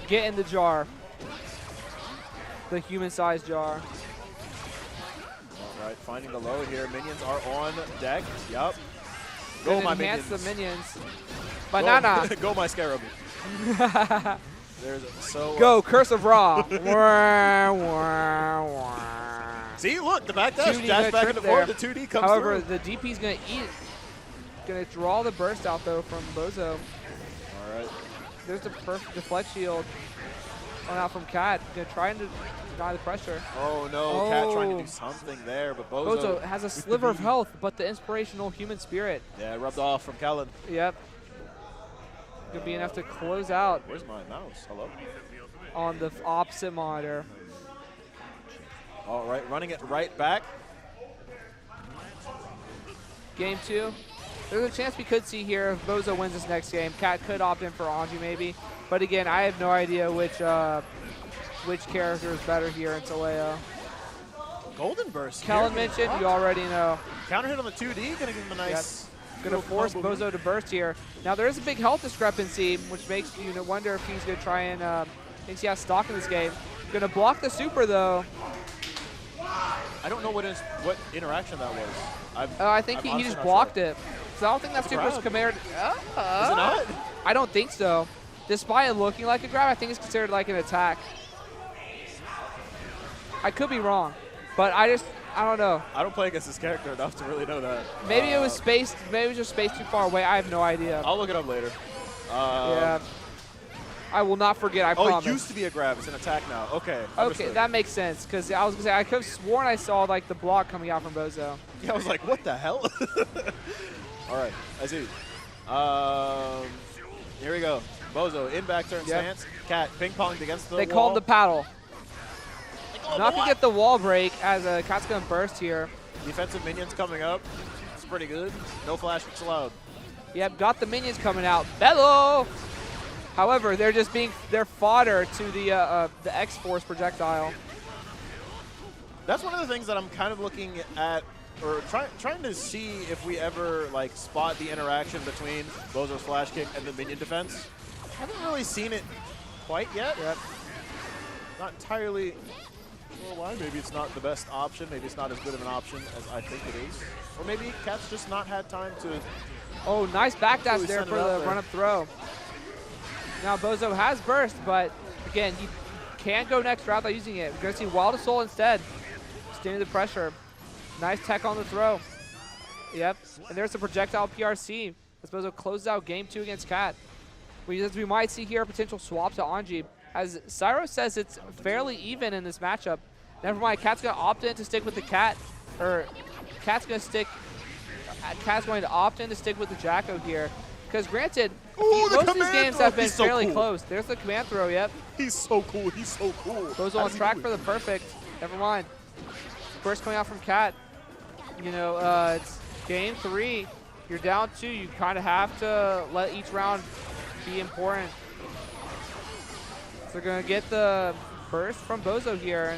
Get in the jar. The human-sized jar. All right, finding the low here. Minions are on deck. Yup. Go, Then my enhance minions. the minions. Banana. Go, go my scarab. There's so. Go, Curse of Ra. Wah, wah, wah. See, look, the backdash, 2D dash back trip into forward, the there. 2D comes However, through. the DP's going to eat it. Going to draw the burst out, though, from Bozo. All right. There's the perfect deflect shield going out from Cat. Going to try and deny the pressure. Oh, no, Cat trying to Oh. do something there, but Bozo has a sliver of health, but the inspirational human spirit. Yeah, rubbed off from Kellen. Yep. Going to be enough to close out Where's my mouse? Hello? on the opposite monitor. All right, running it right back. Game 2. There's a chance we could see here if Bozo wins this next game. Cat could opt in for Anji maybe. But again, I have no idea which character is better here in Taleo. Golden Burst. Kellen here. mentioned, you already know. Counter hit on the 2D, gonna give him a nice. Going to force Bozo to burst here. Now there is a big health discrepancy, which makes you wonder if he's going to try and thinks he has stock in this game. Going to block the super though. I don't know what interaction that was. I think he just blocked it. So I don't think that It's a super's grab. compared. Is it not? I don't think so. Despite it looking like a grab, I think it's considered like an attack. I could be wrong, but I don't know. I don't play against this character enough to really know that. Maybe it was spaced. Maybe it was just spaced too far away. I have no idea. I'll look it up later. Yeah. I will not forget. I Oh, promise. it used to be a grab. It's an attack now. Okay. Okay, understood. that makes sense. Because I was gonna say I could have sworn I saw like the block coming out from Bozo. Yeah, I was like, what the hell? All right, I see. Here we go. Bozo in back turn stance. Cat ping-ponged against the They wall. called the paddle. Oh, Not gonna get the wall break as Cat's gonna burst here. Defensive minions coming up. It's pretty good. No flash kicks allowed. Yep, got the minions coming out. Bello! However, they're fodder to the X-Force projectile. That's one of the things that I'm kind of looking at, or trying to see if we ever like spot the interaction between Bozo's flash kick and the minion defense. Haven't really seen it quite yet. Yep. Not entirely sure why. Maybe it's not the best option. Maybe it's not as good of an option as I think it is. Or maybe Cat's just not had time to. Oh, nice backdash Really there send for it out the there. run-up throw. Now Bozo has burst, but again, again, he can go next route without using it. We're going to see Wild Assault instead. Standing the pressure. Nice tech on the throw. Yep. And there's the projectile PRC. As Bozo closes out game 2 against Cat. As we might see here a potential swap to Anji. As Cyro says, it's fairly even in this matchup. Never mind, Cat's going to opt in to stick with the Cat. Or Cat's going to opt in to stick with the Jacko here. Because granted, Ooh, most of these games have been He's so fairly cool. close. There's the command throw, yep. He's so cool. He's so cool. Bozo on track for the perfect. Never mind. Burst coming out from Cat. You know, it's game 3. You're down 2. You kind of have to let each round be important. So they're going to get the burst from Bozo here.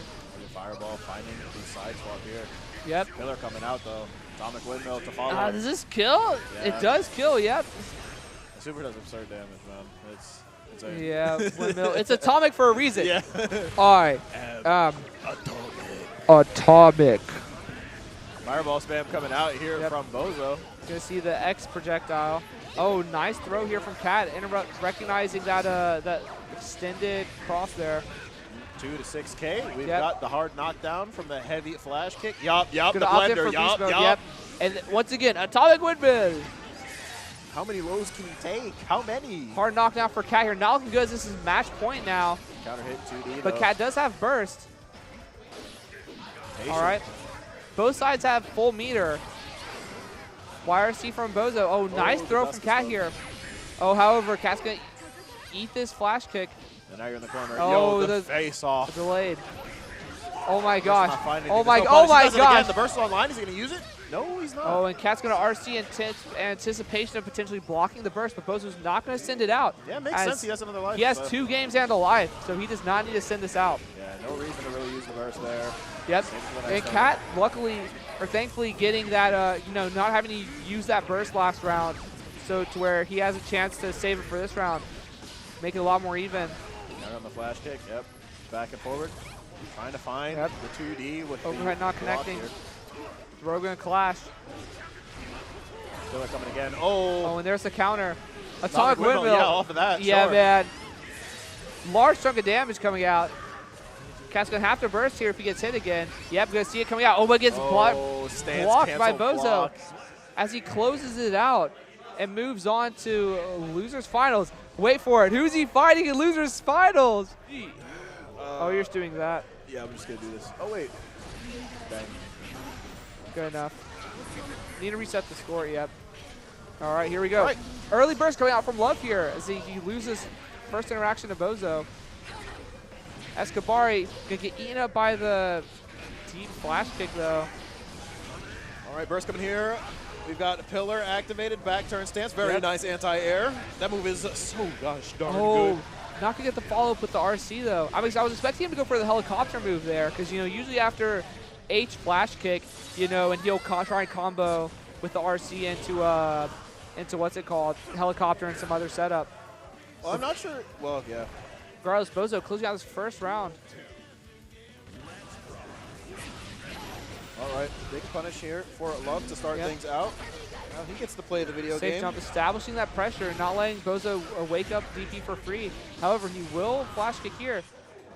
Fireball finding the side swap here. Yep. Killer coming out though. Atomic Windmill to follow. Does this kill? Yeah. It does kill, yep. The super does absurd damage, man. It's insane. Yeah, windmill. It's atomic for a reason. Yeah. All right. Atomic. Fireball spam coming out here Yep. from Bozo. Gonna see the X projectile. Oh, nice throw here from Cat. Recognizing that that extended cross there. 2 to 6K. We've Yep. got the hard knockdown from the heavy flash kick. Yup, the Gonna opt in for blender. beast Yup, mode, yup. yep. And once again, atomic windmill. How many lows can he take? How many? Hard knockdown for Cat here. Not looking good as this is match point now. Counter hit 2D. But though. Cat does have burst. Patient. All right. Both sides have full meter. YRC from Bozo. Oh, nice the throw from dust Cat explode. here. Oh, however, Cat's going to eat this flash kick. And now you're in the corner. Oh, Yo, the- the face off. Delayed. Oh my Burst gosh. not finding Oh it. my, There's no oh punish. He my does it again. gosh. The burst online. Is he going to use it? No, he's not. Oh, and Cat's going to RC in anticipation of potentially blocking the burst, but Bozo's not going to send it out. Yeah, it makes as sense. He has another life. He has but 2 games and a life, so he does not need to send this out. Yeah, no reason to really use the burst there. Yep. Same for the And next Cat, luckily, or thankfully, getting that, you know, not having to use that burst last round, so to where he has a chance to save it for this round, make it a lot more even. Right on the flash kick. Yep. Back and forward. Trying to find Yep. the 2D with Overhead the not block connecting. here. Throw gonna clash. Killer coming again. Oh, Oh, and there's the counter. Atomic Atomic windmill. Yeah, off of that. Yeah, sure. man. Large chunk of damage coming out. Cat's gonna have to burst here if he gets hit again. Yep, gonna see it coming out. Oh, but gets Stance blocked by cancel Bozo block. as he closes it out and moves on to losers finals. Wait for it. Who's he fighting in losers finals? Oh, you're just doing that. Yeah, I'm just going to do this. Oh, wait. Bang. Good enough. Need to reset the score. Yep. All right, here we go. All right. Early burst coming out from Love here as he loses first interaction to Bozo. Escabari gonna get eaten up by the deep flash kick though. All right, burst coming here. We've got a pillar activated, back turn stance. Very Yep. nice anti-air. That move is so gosh darn Oh, good. not gonna get the follow up with the RC though. I was expecting him to go for the helicopter move there because, you know, usually after H flash kick, you know, and he'll try and combo with the RC into what's it called, helicopter and some other setup. Well, I'm not sure. Well, yeah. Regardless, Bozo closing out his first round. All right, big punish here for Love to start Yep. things out. Now he gets to play the video Safe game. jump, establishing that pressure, not letting Bozo wake up DP for free. However, he will flash kick here,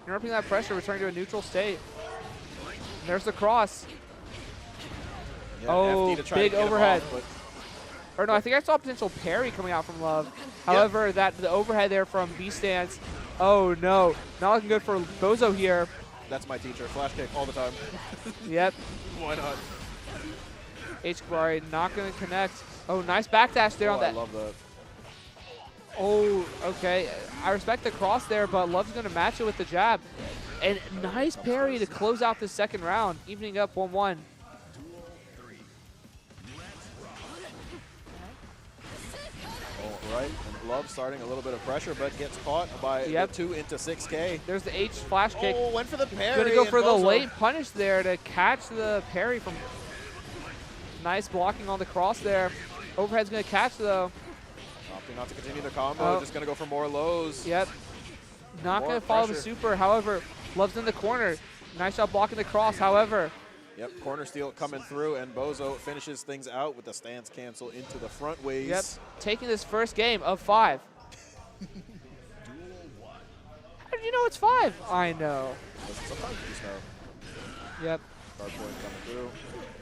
interrupting that pressure, returning to a neutral state. And there's the cross. Yeah, Oh, FD to try big to get him overhead. off, but Or no, I think I saw a potential parry coming out from Love. However, the overhead there from B stance. Oh no, not looking good for Bozo here. that's my teacher. Flash kick all the time. Yep, Why not? H Kabari not going to connect. Oh, nice backdash there Oh, on I that. love that. Oh, okay. I respect the cross there, but Love's going to match it with the jab. And nice parry to close out the second round, evening up 1-1. All right, and Love starting a little bit of pressure, but gets caught by Yep. the 2 into 6K. There's the H flash kick. Oh, went for the parry. Going to go and for the Bozo- late punish there to catch the parry from. Nice blocking on the cross there. Overhead's going to catch though. Opting not to continue the combo, Oh. just going to go for more lows. Yep. Not More going to follow the pressure. super. However, Love's in the corner. Nice job blocking the cross. However, Yep, corner steal coming through, and Bozo finishes things out with the stance cancel into the front ways. yep, taking this first game of 5. How did you know it's 5? I know. Sometimes you just know. Yep. Guard point coming through.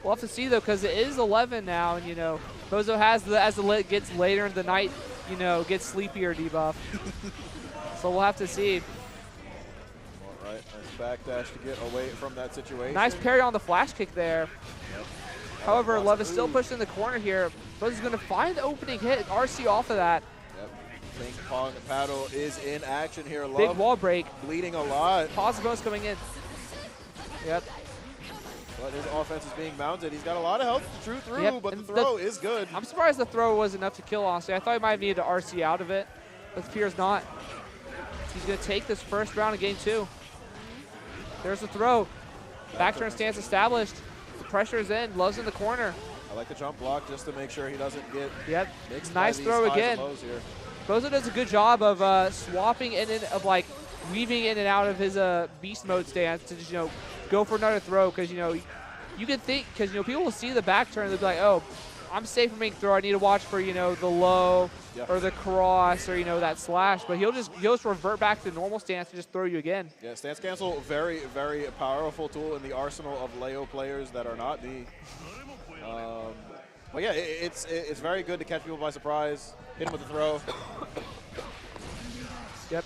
We'll have to see though, because it is 11 now, and you know, Bozo has as the lit gets later in the night, you know, gets sleepier debuff. So we'll have to see. All right, nice backdash to get away from that situation. Nice parry on the flash kick there. Yep. However, Love is still pushed in the corner here. Bozo's going to find the opening hit. RC off of that. Yep. Ping pong paddle is in action here. Love Big wall break. bleeding a lot. Positive bonus coming in. Yep. But his offense is being mounted. He's got a lot of health to chew through, Yep, but the and throw is good. I'm surprised the throw was enough to kill, honestly. I thought he might have needed to RC out of it, but it appears not. He's going to take this first round of game 2. There's the throw. Back turn stance established. The pressure is in. Love's in the corner. I like the jump block just to make sure he doesn't get Yep. mixed by Nice these throw highs again. and lows here. Bozo does a good job of swapping in and of like weaving in and out of his beast mode stance to just, you know, go for another throw, because, you know, you can think, because, you know, people will see the back turn, they'll be like, oh, I'm safe from being throw. I need to watch for, you know, the low or the cross or, you know, that slash. But he'll just revert back to the normal stance and just throw you again. Yeah, stance cancel, very, very powerful tool in the arsenal of Leo players that are not me. But yeah, it's very good to catch people by surprise. Hit him with the throw. Yep.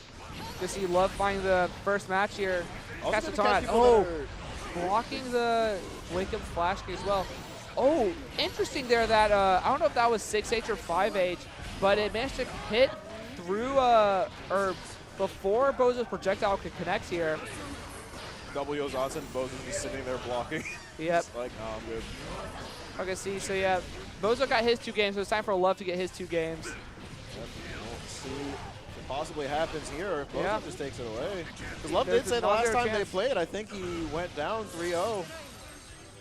Just see Love finding the first match here. Also Catch the gonna catch taunt. people Oh, that are- blocking the wake up flash kick as well. Oh, interesting there that, I don't know if that was 6H or 5H, but it managed to hit through, or before Bozo's projectile could connect here. W Ozanson, Bozo's just sitting there blocking. Yep. Just like, oh, I'm good. Okay, see, so yeah, Bozo got his 2 games, so it's time for Love to get his 2 games. Yep. We'll see if it possibly happens here, or if Bozo Yeah. just takes it away. Because Love There's did say the last another time they chance. played, I think he went down 3-0.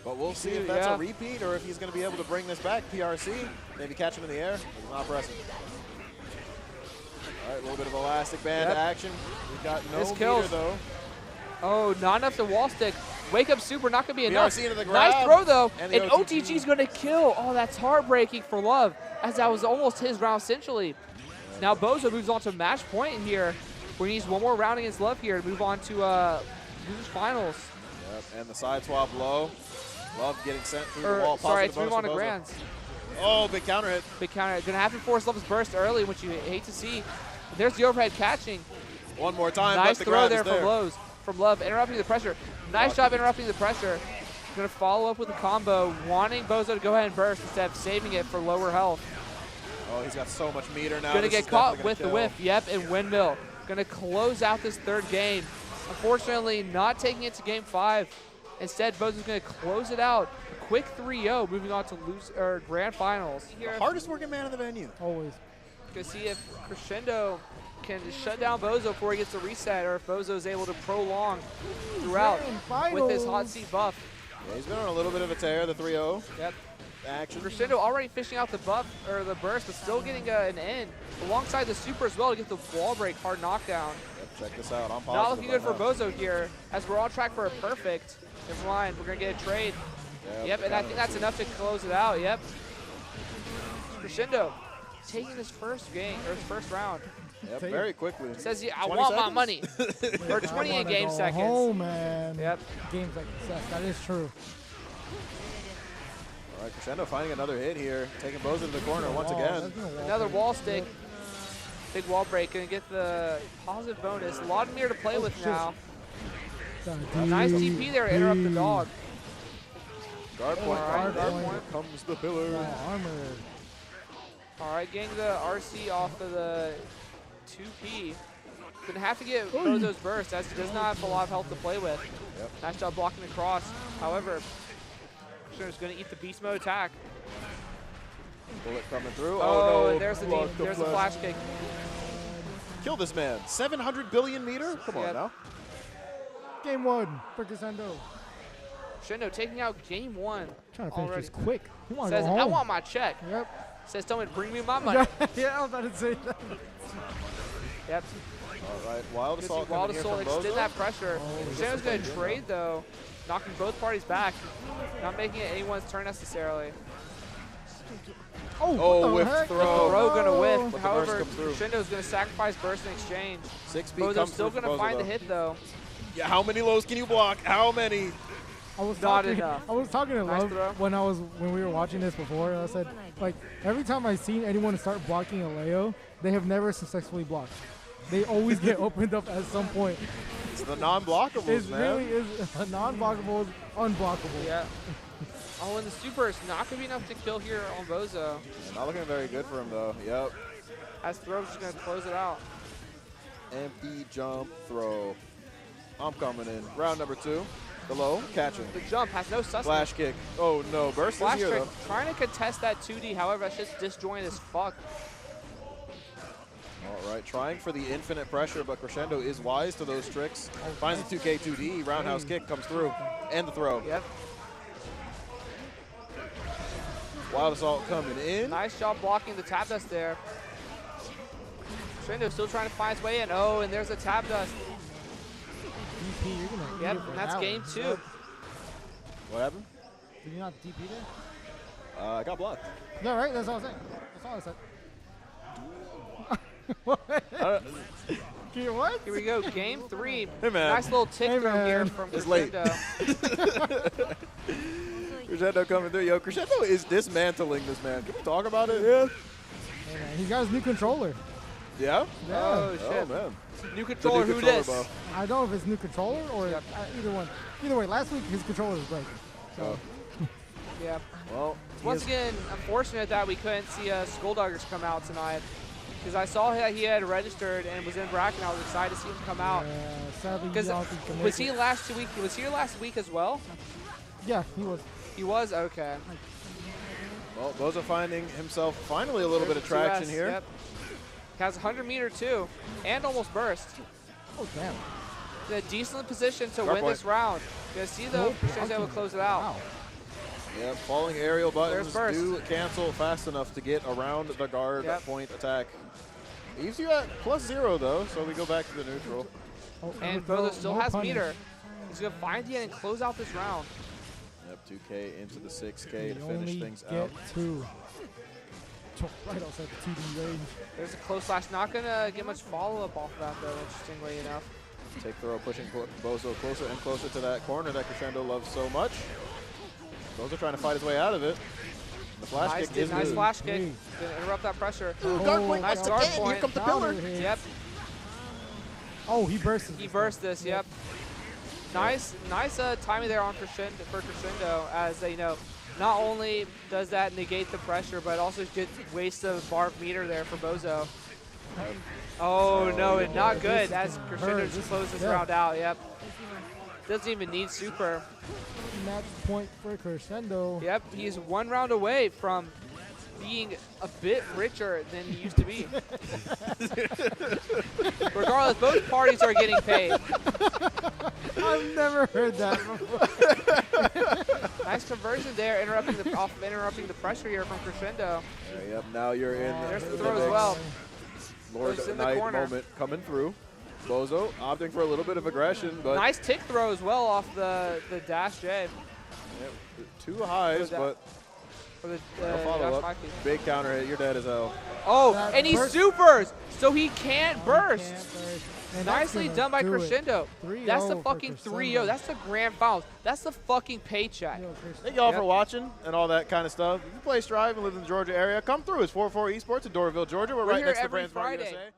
But we'll see if that's Yeah. a repeat or if he's going to be able to bring this back. PRC, maybe catch him in the air. He's not pressing. All right, a little bit of elastic band Yep. action. We've got no This meter, kills. though. Oh, not enough to wall stick. Wake up super, not going to be enough. PRC into the grab. Nice throw, though. And And the OTG's going to kill. Oh, that's heartbreaking for Love, as that was almost his round essentially. Now Bozo moves on to match point here, where he needs one more round against Love here to move on to lose finals. Yep, and the side swap low. Love getting sent through the wall. Sorry, Positive it's move bonus on to for Bozo. Grands. Oh, big counter hit. Big counter. Gonna have to force Love's burst early, which you hate to see. There's the overhead catching. One more time. Nice but the throw grab there is from Love, interrupting the pressure. Nice job interrupting the pressure. Gonna follow up with a combo, wanting Bozo to go ahead and burst instead of saving it for lower health. Oh, he's got so much meter now. Gonna This get is caught definitely with the gonna whiff. Yep, and windmill. Gonna close out this 3rd game. Unfortunately, not taking it to game 5. Instead, Bozo's gonna close it out. A quick 3-0, moving on to grand finals. kill. The hardest working man in the venue. Always. Gonna see if Crescendo can just shut down Bozo before he gets the reset, or if Bozo is able to prolong throughout with his hot seat buff. Yeah, he's been on a little bit of a tear, the 3-0 Yep. action. Crescendo already fishing out the buff or the burst, but still getting an end alongside the super as well to get the wall break hard knockdown. Yep, check this out. I'm positive. Not looking good for right now. Bozo here, as we're on track for a perfect. Never mind, we're gonna get a trade. Yep, and I think that's enough to close it out. Yep. Crescendo taking his first game or his first round. Yep, very quickly. Says, yeah, I 20 want my seconds? money. Or 28 game seconds. Oh man. Yep. Games like this. That is true. All right, Crescendo finding another hit here, taking Bozo to the corner once again. Another wall stick. Big wall break. Gonna get the positive bonus. A lot of meter to play with now. Nice TP there to interrupt the dog. Guard point. All right, guard point. point. Comes the pillar. Armor. All right, getting the RC off of the 2P. Gonna have to get Bozo's burst, as he does not have a lot of health to play with. Yep. Nice job blocking the cross. However, Crescendo's gonna eat the beast mode attack. Bullet coming through. Oh, no. and there's the Block there's the flash kick. Kill this man. 700 billion meter? Come on Yep. now. Game 1 for Crescendo. Crescendo taking out game 1. Trying to finish already. this quick. He wants to Says, go home. I want my check. Yep. Says, tell me to bring me my money. Yeah, I was about to say that. Yep. All right, Wild Good to see Assault Wild coming Assault here from extend Bozo. that pressure. Crescendo's going to trade, though, knocking both parties back. Not making it anyone's turn necessarily. Oh, what the whiff heck? throw. Throw gonna whiff. But the burst However, comes through. Crescendo's gonna sacrifice burst in exchange. 6-speed Bozo's comes still through for gonna Bozo, find the though. hit though. Yeah, how many lows can you block? How many? I was Not talking, enough. I was talking to Nice Love throw. when we were watching this before, and I said, like, every time I've seen anyone start blocking a Leo, they have never successfully blocked. They always get opened up at some point. It's the non-blockables, It man. really is non-blockable, is unblockable. Yeah. Oh, and the super is not gonna be enough to kill here on Bozo. Not looking very good for him, though. Yep. As Throw's just gonna close it out. Empty jump throw. I'm coming in. Round number 2. The low, catching. The jump has no sustenance. Flash kick. Oh, no. Burst is Flash here, trick, though. trying to contest that 2D, however, that's just disjointed as fuck. All right, trying for the infinite pressure, but Crescendo is wise to those tricks. Finds the 2K 2D, roundhouse kick comes through, and the throw. Yep. Wild Assault coming in. Nice job blocking the tap dust there. Crescendo still trying to find his way in. Oh, and there's a tap dust. DP, you're gonna eat Yep, it for and that's that game one. 2. What happened? Did you not DP there? I got blocked. Yeah, right? That's all I said. That's all I said. What? What? Here we go, game 3. Hey, man. Nice little tick Hey, throw here man. from It's late. Crescendo. Crescendo coming through. Yo, Crescendo is dismantling this man. Can we talk about it? Yeah. Hey, man, he's got his new controller. Yeah? Yeah. Oh, Oh, shit. man. New controller, The new who controller, dis? bro. I don't know if it's new controller or Yep. either one. Either way, last week his controller was broken. Oh. Yeah. Well, Once again, unfortunate that we couldn't see Skullduggers come out tonight. Because I saw that he had registered and was in bracket, and I was excited to see him come out. Sadly, Because y'all can make was he it. last week? Was he here last week as well? Yeah, he was. He was? Okay. well, Bozo finding himself finally a little bit of traction 2S, here. Yep. Has 100 meter too, and almost burst. Oh, damn. In a decent position to Guard win point. this round. You guys see though, Crescendo's able to close it out. Wow. Yep, falling aerial buttons There's burst. do cancel fast enough to get around the guard Yep. point attack. Leaves you at +0 though, so we go back to the neutral. Oh, And no, Bozo still no has punish. meter. He's gonna find the end and close out this round. Yep, 2K into the 6K to You finish only things get out. 2. Right outside the 2D range. There's a close slash. Not gonna get much follow up off of that though, interestingly enough. Take throw, pushing Bozo closer and closer to that corner that Crescendo loves so much. Bozo trying to fight his way out of it. The flash Nice, kick is nice good. flash kick. Hey. Gonna interrupt that pressure. Oh, guard point nice once guard again. Here point. comes the pillar. Counter hit. Yep, Oh, he burst. he burst this. Yep. Nice timing there on Crescendo for Crescendo, as you know, not only does that negate the pressure, but also good waste of bar meter there for Bozo. Oh no, and not good. As Crescendo This just is closes this death. round out. Yep. Doesn't even need super. Match point for Crescendo. Yep, he's 1 round away from being a bit richer than he used to be. Regardless, both parties are getting paid. I've never heard that before. Nice conversion there, interrupting the pressure here from Crescendo. Yeah, yep, now you're in There's the the throw as mix. well. Lord Goes in the Knight corner. moment coming through. Bozo opting for a little bit of aggression, but Nice tick throw as well off the dash J. yep, two highs, that- but For the no follow dash up. high kick. Big counter hit. You're dead as hell. Oh, That and he burst- supers, so he can't burst. Can't burst. And that's Nicely gonna done by do it. Crescendo. 3-0 That's the for fucking Crescendo. 3-0. That's the grand finals. That's the fucking paycheck. Yo, Crescendo. Thank y'all Yep. for watching and all that kind of stuff. If you play Strive and live in the Georgia area, come through. It's 4-4 Esports in Doraville, Georgia. We're right here next to every Brands Bar Friday. USA.